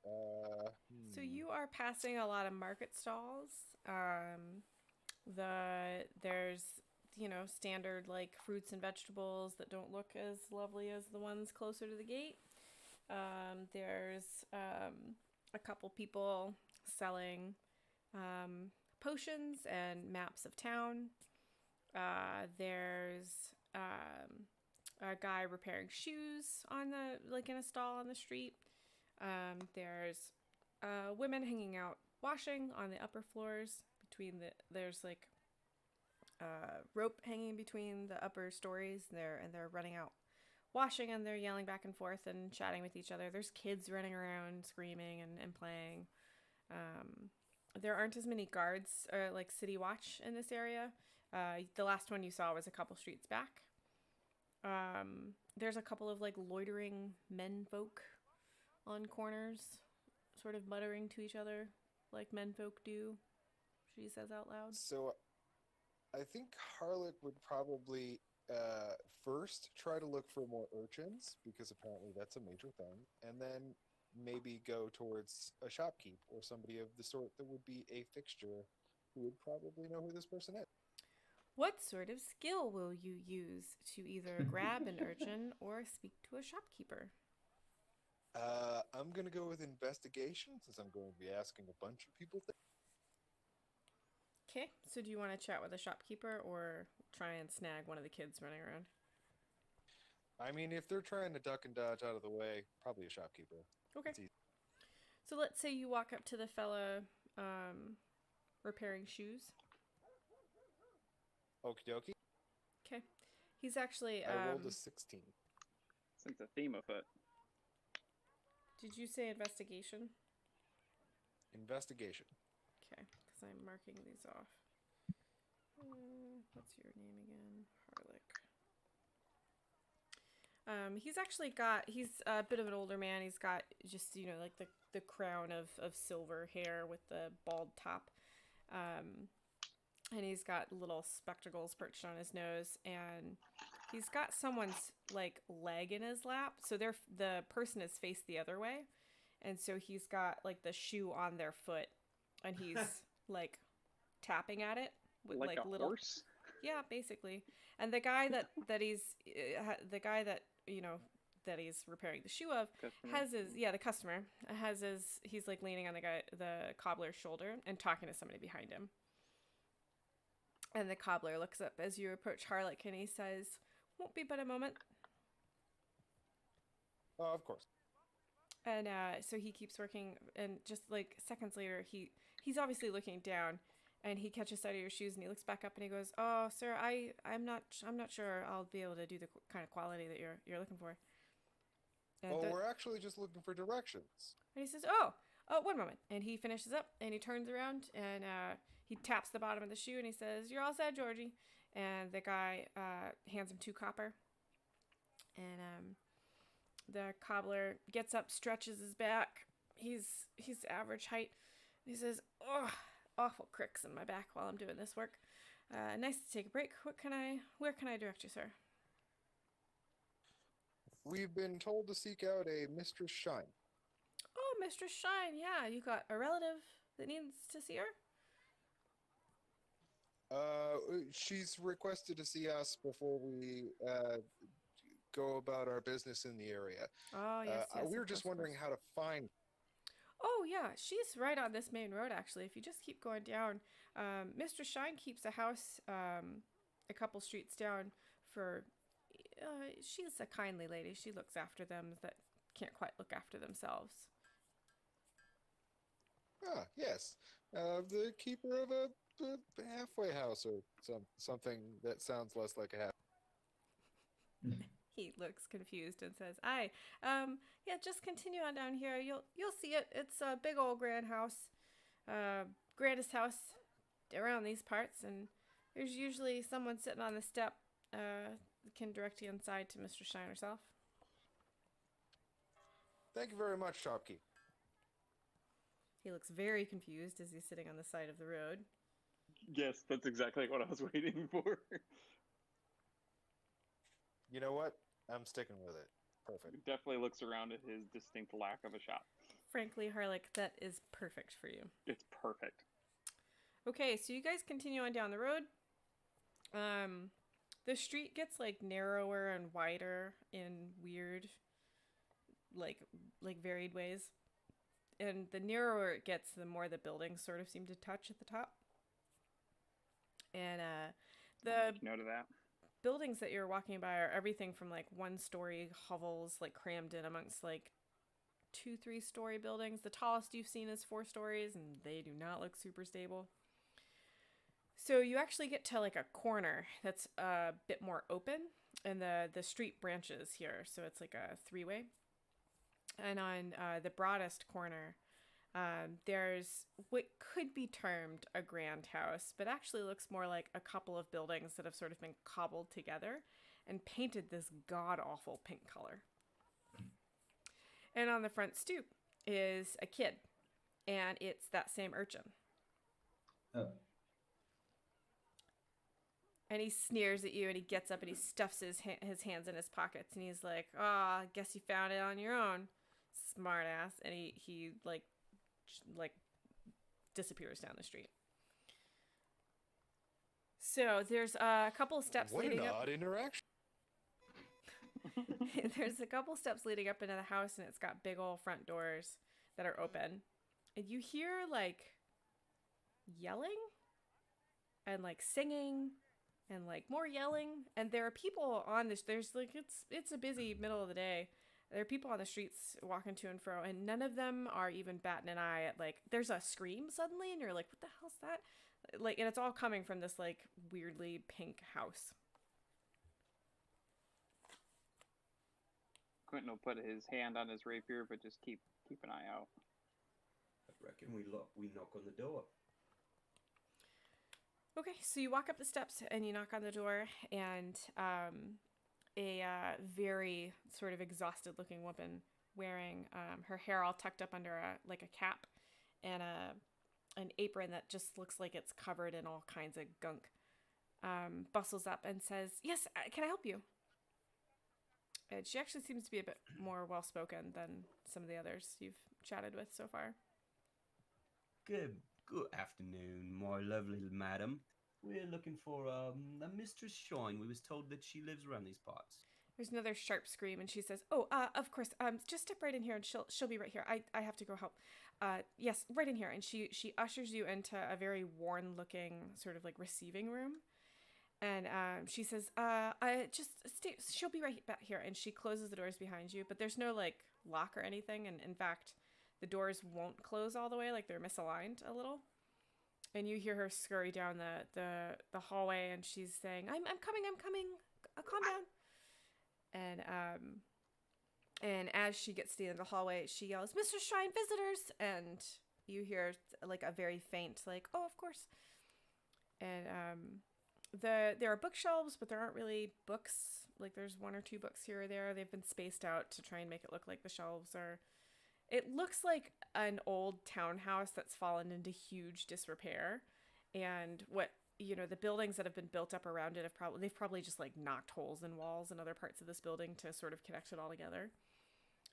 So you are passing a lot of market stalls. There's standard like fruits and vegetables that don't look as lovely as the ones closer to the gate. There's a couple people selling potions and maps of town. There's a guy repairing shoes in a stall on the street. There's women hanging out washing on the upper floors. There's like rope hanging between the upper stories. They're running out washing, and they're yelling back and forth and chatting with each other. There's kids running around screaming and playing. There aren't as many guards or like city watch in this area. The last one you saw was a couple streets back. There's a couple of like loitering menfolk on corners, sort of muttering to each other like menfolk do, she says out loud. So I think Harlech would probably first try to look for more urchins because apparently that's a major thing, and then maybe go towards a shopkeep or somebody of the sort that would be a fixture who would probably know who this person is. What sort of skill will you use to either grab an urchin or speak to a shopkeeper? I'm going to go with investigation since I'm going to be asking a bunch of people things. Okay, so do you want to chat with a shopkeeper or try and snag one of the kids running around? I mean, if they're trying to duck and dodge out of the way, probably a shopkeeper. Okay. It's easy. So let's say you walk up to the fella repairing shoes. Okie dokie. Okay. He's actually... I rolled a 16. Since the theme of it. Did you say investigation? Investigation. Okay, because I'm marking these off. What's your name again? Harlech. He's a bit of an older man. He's got just, like the crown of silver hair with the bald top. And he's got little spectacles perched on his nose. And he's got someone's, like, leg in his lap. So the person is faced the other way. And so he's got, like, the shoe on their foot. And he's, like, tapping at it with, Like a little... horse? Yeah, basically. And the guy that he's repairing the shoe of Customer. has the customer he's like leaning on the cobbler's shoulder and talking to somebody behind him. And the cobbler looks up as you approach Harlech and he says, "Won't be but a moment." Oh, of course. And so he keeps working, and just like seconds later, he's obviously looking down, and he catches sight of your shoes, and he looks back up, and he goes, "Oh, sir, I'm not sure I'll be able to do the kind of quality that you're looking for." And, Well, we're actually just looking for directions. and he says, one moment. And he finishes up and he turns around and he taps the bottom of the shoe and he says, "You're all set, Georgie." And the guy hands him 2 copper. And the cobbler gets up, stretches his back. He's average height. He says, "Oh, awful cricks in my back while I'm doing this work. Nice to take a break. Where can I direct you, sir?" We've been told to seek out a Mistress Shine. "Oh, Mistress Shine, yeah. You got a relative that needs to see her?" She's requested to see us before we go about our business in the area. Oh, yes, yes. We were of just course, of wondering course. how to find. Oh, yeah. She's right on this main road, actually. If you just keep going down, Mistress Shine keeps a house a couple streets down for... she's a kindly lady. She looks after them that can't quite look after themselves. Ah, yes. The keeper of a halfway house or something that sounds less like a half. He looks confused and says, "Aye, yeah, just continue on down here. You'll see it. It's a big old grand house, grandest house around these parts, and there's usually someone sitting on the step that can direct you inside to Mistress Shine herself." Thank you very much, shopkeep. He looks very confused as he's sitting on the side of the road. Yes, that's exactly what I was waiting for. You know what? I'm sticking with it. Perfect. Definitely looks around at his distinct lack of a shop. Frankly, Harlick, that is perfect for you. It's perfect. Okay, so you guys continue on down the road. The street gets like narrower and wider in weird, like varied ways. And the narrower it gets, the more the buildings sort of seem to touch at the top. And I'll the make note of that. buildings that you're walking by are everything from like 1-story hovels, like crammed in amongst like 2-3-story buildings. The tallest you've seen is 4 stories, and they do not look super stable. So you actually get to like a corner that's a bit more open, and the street branches here, so it's like a 3-way. And on the broadest corner, there's what could be termed a grand house, but actually looks more like a couple of buildings that have sort of been cobbled together and painted this god-awful pink color. And on the front stoop is a kid, and it's that same urchin. Oh, And he sneers at you, and he gets up and he stuffs his hands in his pockets, and he's like, "Ah, I guess you found it on your own, smart ass." And he like disappears down the street. So there's a couple of steps What leading an up. odd interaction. There's a couple steps leading up into the house, and it's got big old front doors that are open. And you hear like yelling and like singing and like more yelling, and there are people on this. There's like it's a busy middle of the day. There are people on the streets walking to and fro, and none of them are even batting an eye at like there's a scream suddenly, and you're like, "What the hell's that?" Like, and it's all coming from this like weirdly pink house. Quentin will put his hand on his rapier, but just keep an eye out. I reckon we knock on the door. Okay, so you walk up the steps and you knock on the door, and a very sort of exhausted looking woman wearing her hair all tucked up under a cap and an apron that just looks like it's covered in all kinds of gunk, bustles up and says, "Yes, can I help you?" And she actually seems to be a bit more well-spoken than some of the others you've chatted with so far. Good afternoon, my lovely madam. We're looking for a Mistress Shine. We was told that she lives around these parts. There's another sharp scream, and she says, "Oh, of course. Just step right in here, and she'll be right here. I have to go help. Yes, right in here." And she ushers you into a very worn-looking sort of like receiving room, and she says, "I just stay. She'll be right back here." And she closes the doors behind you, but there's no like lock or anything, and in fact, the doors won't close all the way, like they're misaligned a little. And you hear her scurry down the hallway, and she's saying, I'm coming, calm down." And And as she gets to the end of the hallway, she yells, "Mistress Shrine visitors!" And you hear like a very faint, like, "Oh, of course." And there are bookshelves, but there aren't really books. Like there's one or two books here or there. They've been spaced out to try and make it look like the shelves are. It looks like an old townhouse that's fallen into huge disrepair, and the buildings that have been built up around it they've probably just like knocked holes in walls and other parts of this building to sort of connect it all together.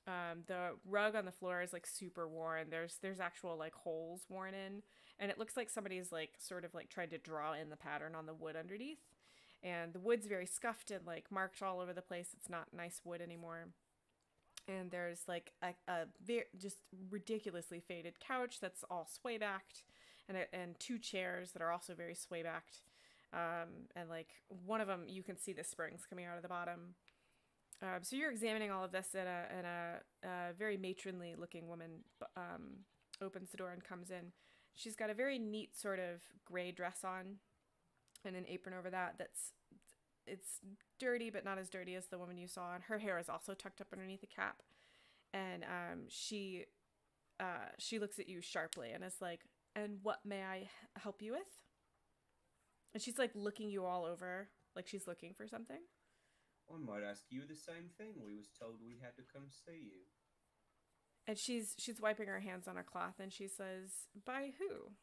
The rug on the floor is like super worn. There's actual like holes worn in, and it looks like somebody's like sort of like tried to draw in the pattern on the wood underneath. And the wood's very scuffed and like marked all over the place. It's not nice wood anymore. And there's like a just ridiculously faded couch that's all sway backed, and two chairs that are also very sway backed. And like one of them, you can see the springs coming out of the bottom. So you're examining all of this, and a very matronly looking woman opens the door and comes in. She's got a very neat sort of gray dress on and an apron over that. It's dirty, but not as dirty as the woman you saw. And her hair is also tucked up underneath the cap. And she looks at you sharply and is like, "And what may I help you with?" And she's like looking you all over, like she's looking for something. I might ask you the same thing. We was told we had to come see you. And she's wiping her hands on a cloth, and she says, "By who?"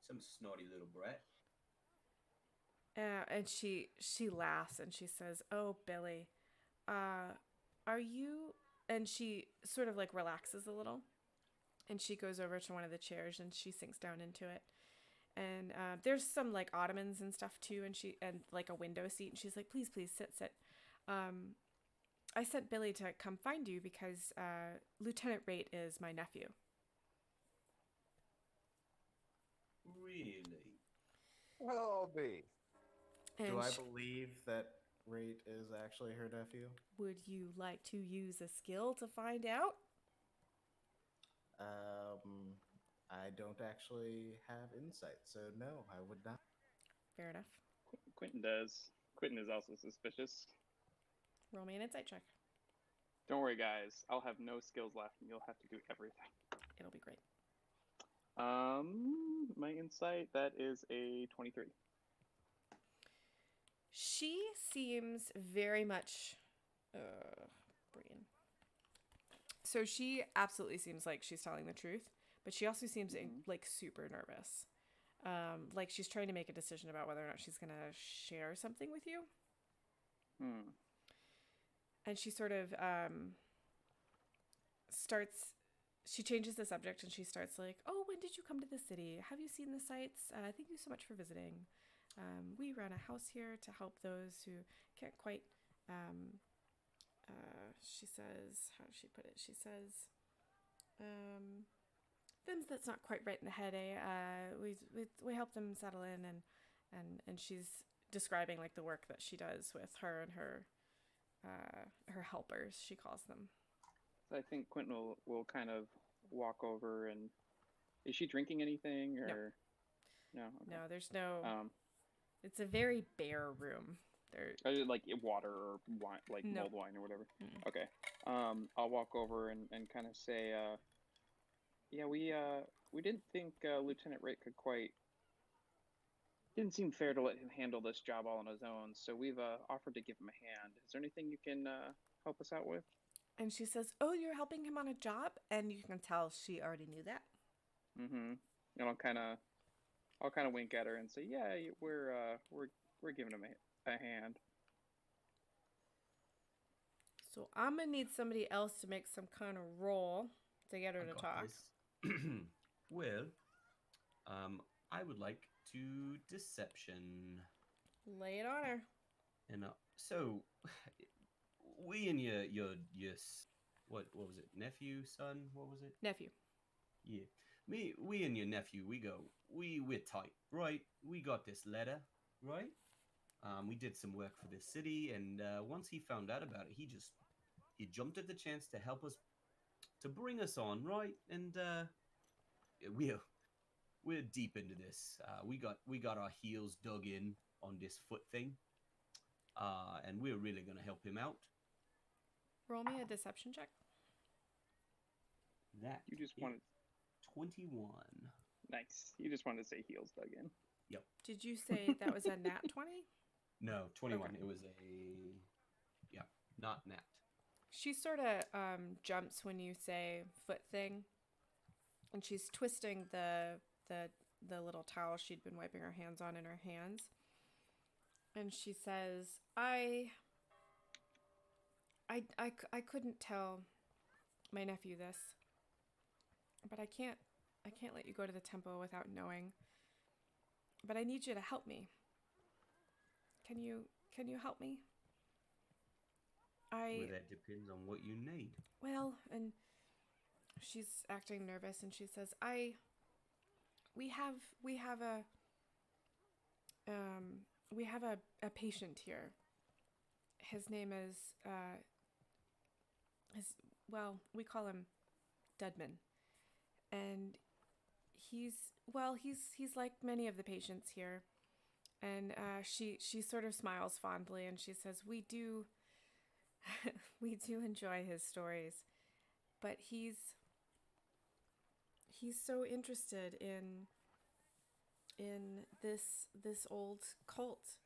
Some snotty little brat. And she laughs and she says, "Oh, Billy, are you?" And she sort of like relaxes a little, and she goes over to one of the chairs and she sinks down into it. And there's some like ottomans and stuff too, and like a window seat, and she's like, "Please, please sit. I sent Billy to come find you because Lieutenant Rate is my nephew." Really? Well, I'll be. And Do I believe that Rate is actually her nephew? would you like to use a skill to find out? I don't actually have insight, so no, I would not. Fair enough. Quentin does. Quentin is also suspicious. Roll me an insight check. Don't worry, guys. I'll have no skills left, and you'll have to do everything. It'll be great. My insight, that is a 23. She seems very much brain. So she absolutely seems like she's telling the truth, but she also seems like super nervous. Like she's trying to make a decision about whether or not she's gonna share something with you. And she sort of she changes the subject and she starts like, "Oh, when did you come to the city? Have you seen the sights? Thank you so much for visiting. We run a house here to help those who can't quite," she says, how does she put it? She says, "them that's not quite right in the head, we help them settle in," and she's describing like the work that she does with her and her helpers, she calls them. So I think Quentin will kind of walk over and... Is she drinking anything, or... No? Okay. No, there's no... it's a very bare room. Like water or wine, like mulled wine or whatever. Mm-mm. Okay. I'll walk over and kind of say, yeah, we didn't think Lieutenant Rate could quite... Didn't seem fair to let him handle this job all on his own, so we've offered to give him a hand. Is there anything you can help us out with? And she says, "Oh, you're helping him on a job?" And you can tell she already knew that. Mm-hmm. And I'll kind of wink at her and say, "Yeah, we're giving him a hand." So I'm gonna need somebody else to make some kind of roll to get her to talk. Well, I would like to deception. Lay it on her. And so, we and your what was it? Nephew, son? What was it? Nephew. Yeah. We and your nephew, we're tight, right? We got this letter, right? We did some work for this city, and once he found out about it, he jumped at the chance to help us, to bring us on, right? And we're deep into this. We got our heels dug in on this foot thing, and we're really gonna help him out. Roll me a deception check. That You just is wanted 21. nice. You just wanted to say heels dug in. Yep. Did you say that was a nat 20? No, 21. Okay. It was not nat. She sort of jumps when you say foot thing, and she's twisting the little towel she'd been wiping her hands on in her hands, and she says, I couldn't tell my nephew this, but I can't let you go to the temple without knowing. But I need you to help me. Can you help me? Well, that depends on what you need. Well, and she's acting nervous, and she says, we have a patient here. His name is we call him Dudman, and he's like many of the patients here. And she sort of smiles fondly, and she says, we do enjoy his stories, but he's so interested in this old cult.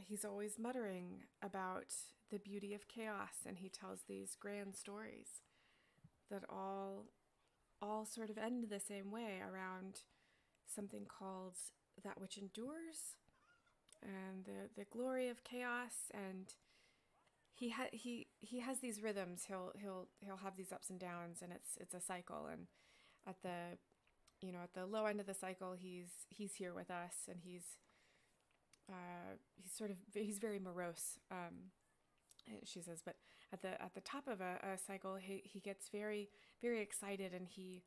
He's always muttering about the beauty of chaos, and he tells these grand stories that all sort of end the same way, around something called that which endures, and the glory of chaos. And he has these rhythms. He'll have these ups and downs, and it's a cycle. And at the low end of the cycle, he's here with us, and he's very morose. She says, but at the top of a cycle, he gets very, very excited, and he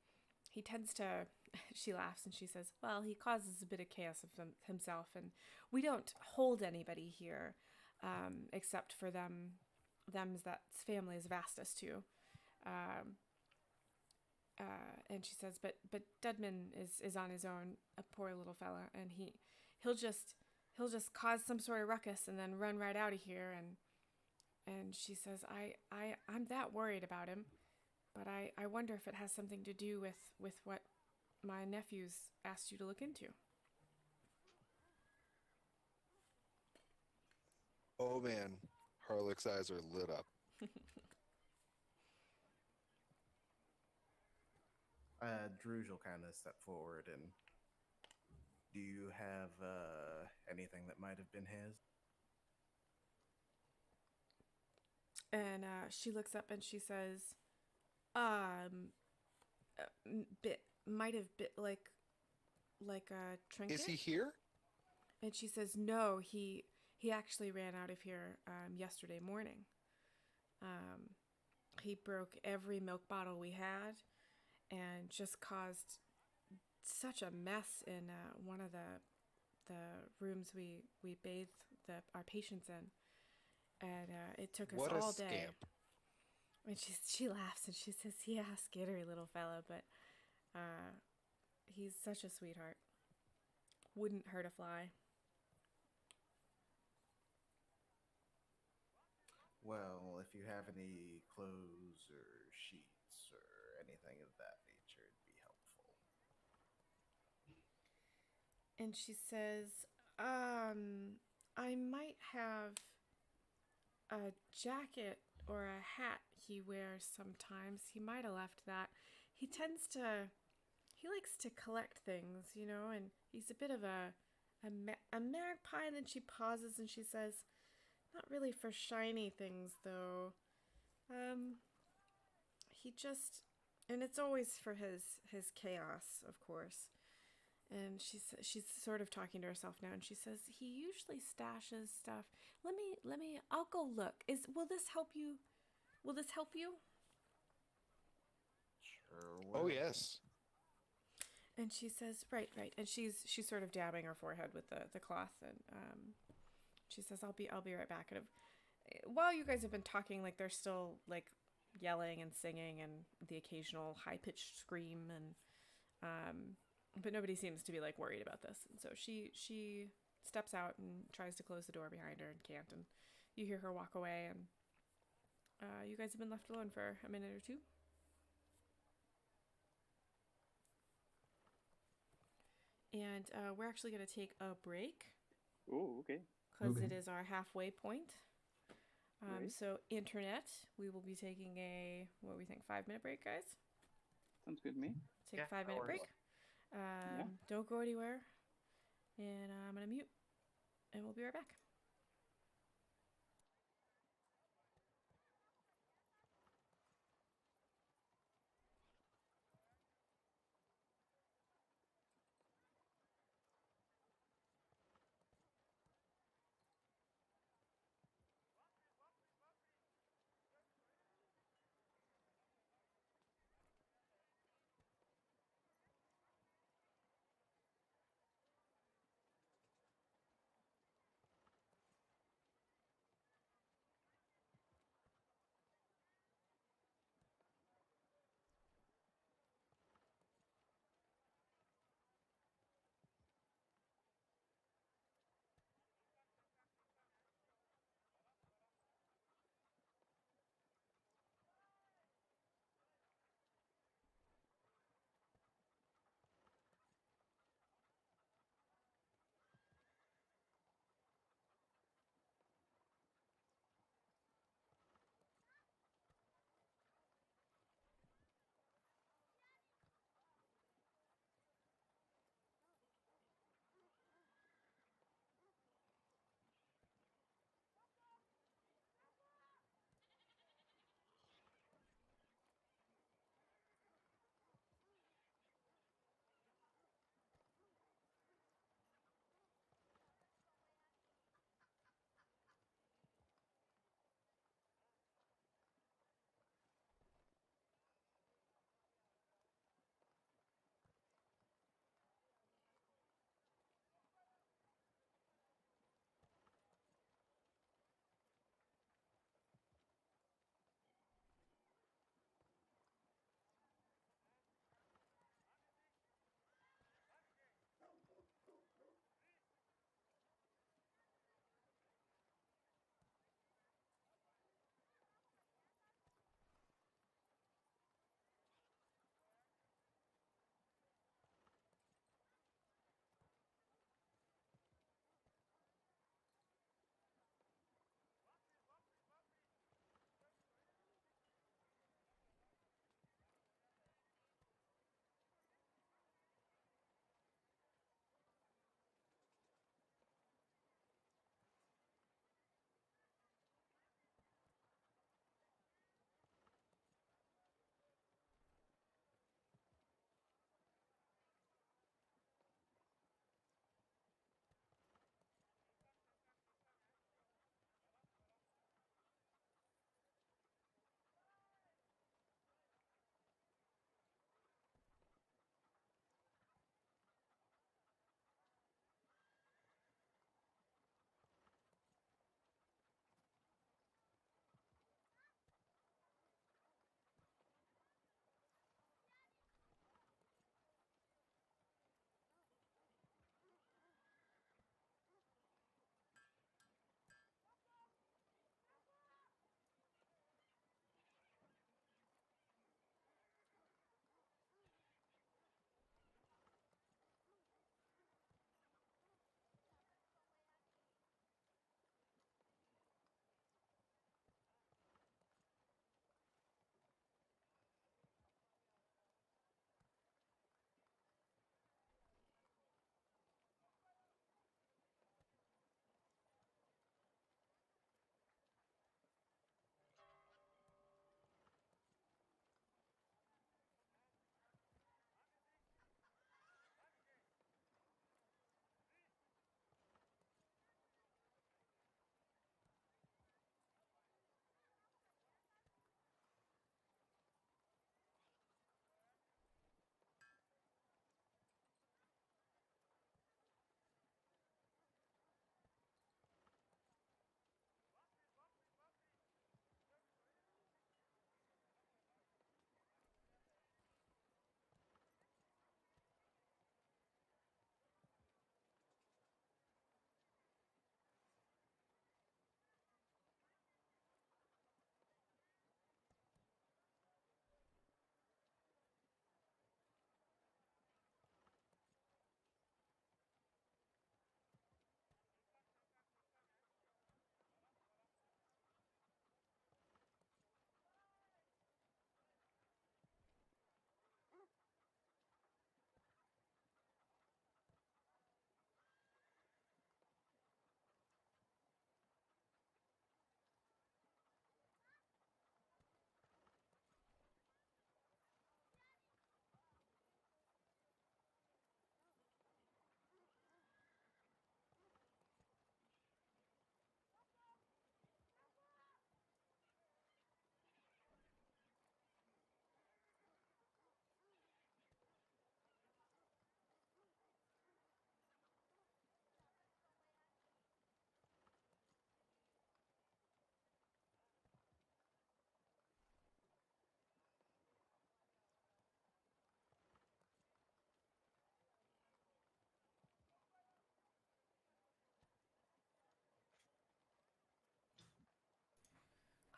tends to. She laughs and she says, well, he causes a bit of chaos of himself, and we don't hold anybody here, except for them's that's family is vast us to. And she says, but Dudman is on his own, a poor little fella, and he'll just cause some sort of ruckus and then run right out of here. And she says, I'm that worried about him, but I wonder if it has something to do with what my nephew's asked you to look into. Oh man, Harlech's eyes are lit up. Druge will kind of step forward and, do you have anything that might have been his? And she looks up and she says, might have bit like a trinket. Is he here? And she says, no, he actually ran out of here yesterday morning. He broke every milk bottle we had, and just caused such a mess in one of the rooms we bathed our patients in, and it took us What a all day. scamp. And she laughs and she says, yeah, skittery little fella, but he's such a sweetheart. Wouldn't hurt a fly. Well, if you have any clothes or sheets or anything of that nature, it'd be helpful. And she says, I might have a jacket or a hat he wears sometimes. He might have left that. He likes to collect things, and he's a bit of a magpie. And then she pauses and she says, not really for shiny things, though. And it's always for his chaos, of course. And she's sort of talking to herself now, and she says, he usually stashes stuff. Let me, I'll go look. Will this help you? Will this help you? Sure. Oh yes. And she says, right. And she's sort of dabbing her forehead with the cloth, and she says, I'll be right back. And while you guys have been talking, like, they're still like yelling and singing and the occasional high-pitched scream, and but nobody seems to be like worried about this. And so she steps out and tries to close the door behind her and can't, and you hear her walk away, and You guys have been left alone for a minute or two. And we're actually going to take a break Oh, okay. because Okay. it is our halfway point. Right. So, internet, we will be taking a, what do we think, 5-minute break, guys? Sounds good to me. Take Yeah, a 5-minute that break. works. Don't go anywhere. And I'm going to mute. And we'll be right back.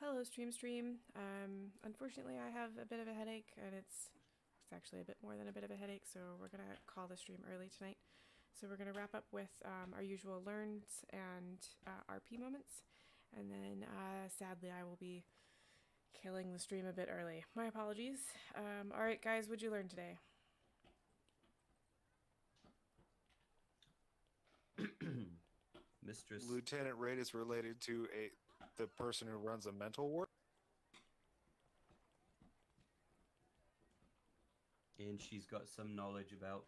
Hello, Stream. Unfortunately, I have a bit of a headache, and it's actually a bit more than a bit of a headache, so we're going to call the stream early tonight. So we're going to wrap up with our usual learns and RP moments, and then sadly I will be killing the stream a bit early. My apologies. All right, guys, what'd you learn today? Mistress. Lieutenant Raid is related to the person who runs a mental ward. And she's got some knowledge about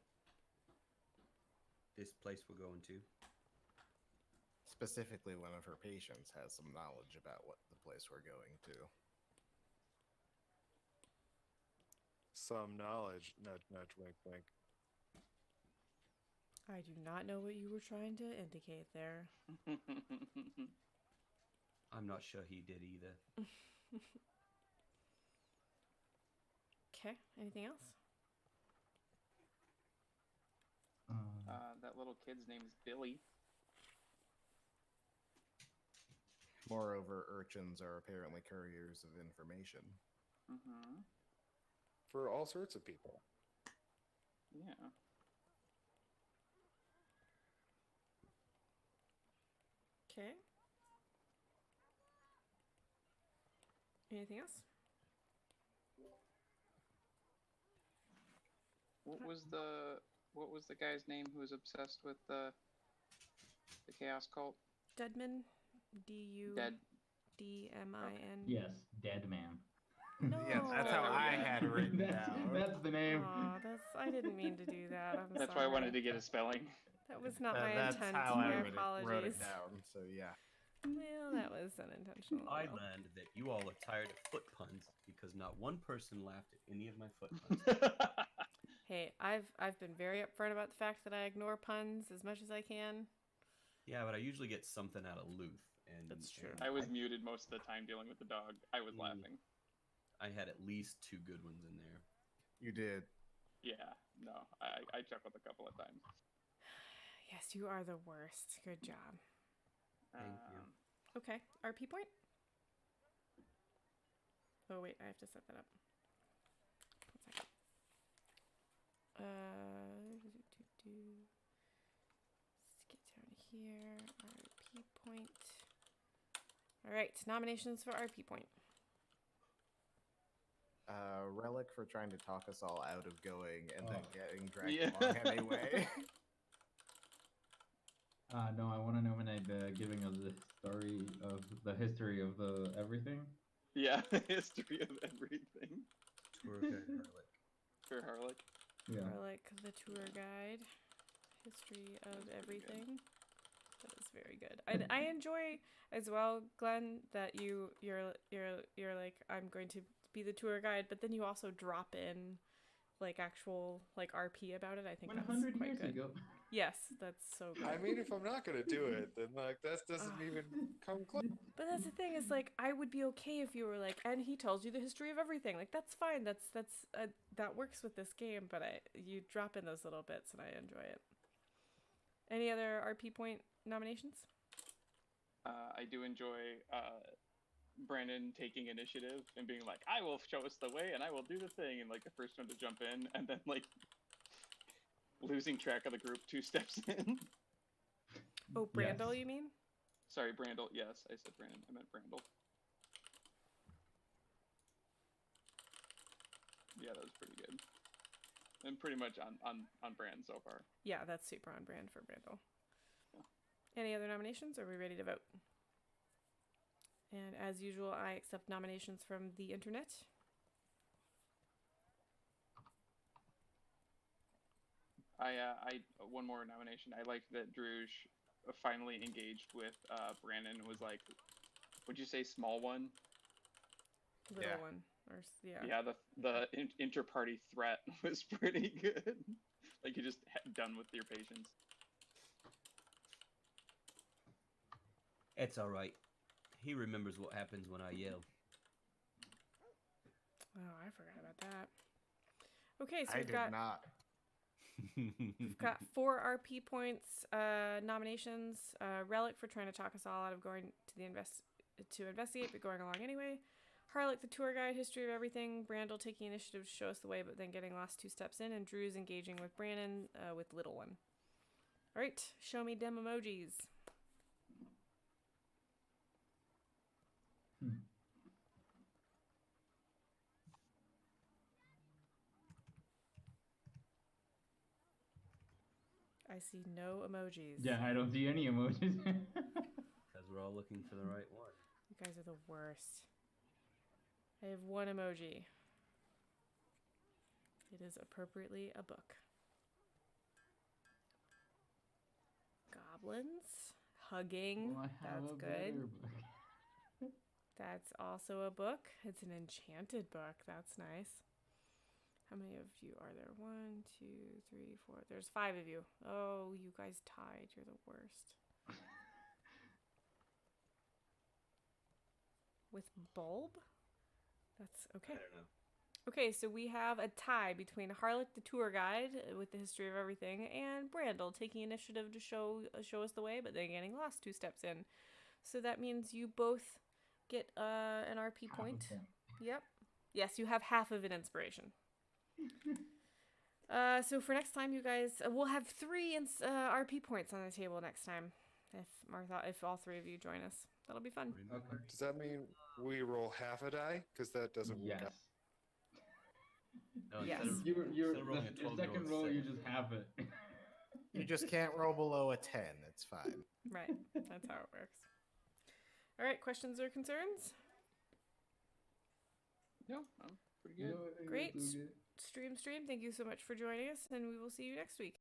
this place we're going to. Specifically, one of her patients has some knowledge about what the place we're going to. Some knowledge. Nudge, nudge, wink, wink. I do not know what you were trying to indicate there. I'm not sure he did either. Okay, anything else? That little kid's name is Billy. Moreover, urchins are apparently couriers of information. Mm-hmm. For all sorts of people. Yeah. Okay. Anything else? What was the guy's name who was obsessed with the chaos cult? Deadman? Dead. D-M-I-N. Yes, Dead Man. No. Yeah, that's how I had it written down. That's the name. Aw, I didn't mean to do that. I'm That's sorry. why I wanted to get a spelling. That was not my That's intent. how My I apologies. wrote it down. So yeah. Well, that was unintentional. I learned that you all are tired of foot puns because not one person laughed at any of my foot puns. Hey, I've been very upfront about the fact that I ignore puns as much as I can. Yeah, but I usually get something out of Luth. And That's true. I was muted most of the time dealing with the dog. I was laughing. I had at least 2 good ones in there. You did. Yeah, no, I chuckled a couple of times. Yes, you are the worst. Good job. Thank you. Okay, RP point? Oh wait, I have to set that up. 1 second. Let's get down here. RP point. All right, nominations for RP point. Relic for trying to talk us all out of going and then getting dragged Yeah. along anyway. No, I want to nominate giving us the history of the everything. Yeah, the history of everything. Tour guide Harlech. For Harlech. Yeah. Or like the tour guide, history of everything. That is very good. I enjoy as well, Glenn, that you're like, I'm going to be the tour guide, but then you also drop in like actual like RP about it. I think that's 100 quite years good. ago. Yes, that's so good. I mean, if I'm not gonna do it, then like that doesn't even come close. But that's the thing, is like I would be okay if you were like, and he tells you the history of everything. Like that's fine. That works with this game. But you drop in those little bits, and I enjoy it. Any other RP point nominations? I do enjoy Brandon taking initiative and being like, I will show us the way and I will do the thing, and like the first one to jump in, and then like losing track of the group 2 steps in. Oh, Brandel, Yes. you mean? Sorry, Brandel. Yes, I said Brandon. I meant Brandel. Yeah, that was pretty good. And pretty much on brand so far. Yeah, that's super on brand for Brandel. Yeah. Any other nominations? Or are we ready to vote? And as usual, I accept nominations from the internet. I one more nomination. I liked that Druge finally engaged with Brandon. Was like, would you say small one? Little Yeah. one. Or, yeah. Yeah, the inter-party threat was pretty good. Like you just done with your patients. It's all right. He remembers what happens when I yell. Oh, I forgot about that. Okay, so I we've did got not. we've got 4 RP points nominations. Relic for trying to talk us all out of going to the to investigate, but going along anyway. Harlock, the tour guide, history of everything. Brandel taking initiative to show us the way, but then getting lost 2 steps in. And Drew's engaging with Brandon with Little One. All right, show me dem emojis. I see no emojis. Yeah, I don't see any emojis. Because we're all looking for the right one. You guys are the worst. I have 1 emoji. It is appropriately a book. Goblins. Hugging. Well, I have That's a good. better book. That's also a book. It's an enchanted book. That's nice. How many of you are there? 1, 2, 3, 4. There's 5 of you. Oh, you guys tied. You're the worst. With bulb? That's okay. I don't know. Okay, so we have a tie between Harlock, the tour guide, with the history of everything, and Brandel taking initiative to show us the way, but then getting lost 2 steps in. So that means you both get an RP point. Yep. Yes, you have half of an inspiration. So for next time, you guys, we'll have 3 RP points on the table next time. If all 3 of you join us, that'll be fun. Okay. Does that mean we roll half a die? Because that doesn't work Yes. out. No, Yes. instead of, Your instead of rolling a 12, second you roll, roll a you 6. just have it. You just can't roll below a 10. It's fine. Right. That's how it works. All right. Questions or concerns? No, I'm pretty good. Great. Stream. Thank you so much for joining us, and we will see you next week.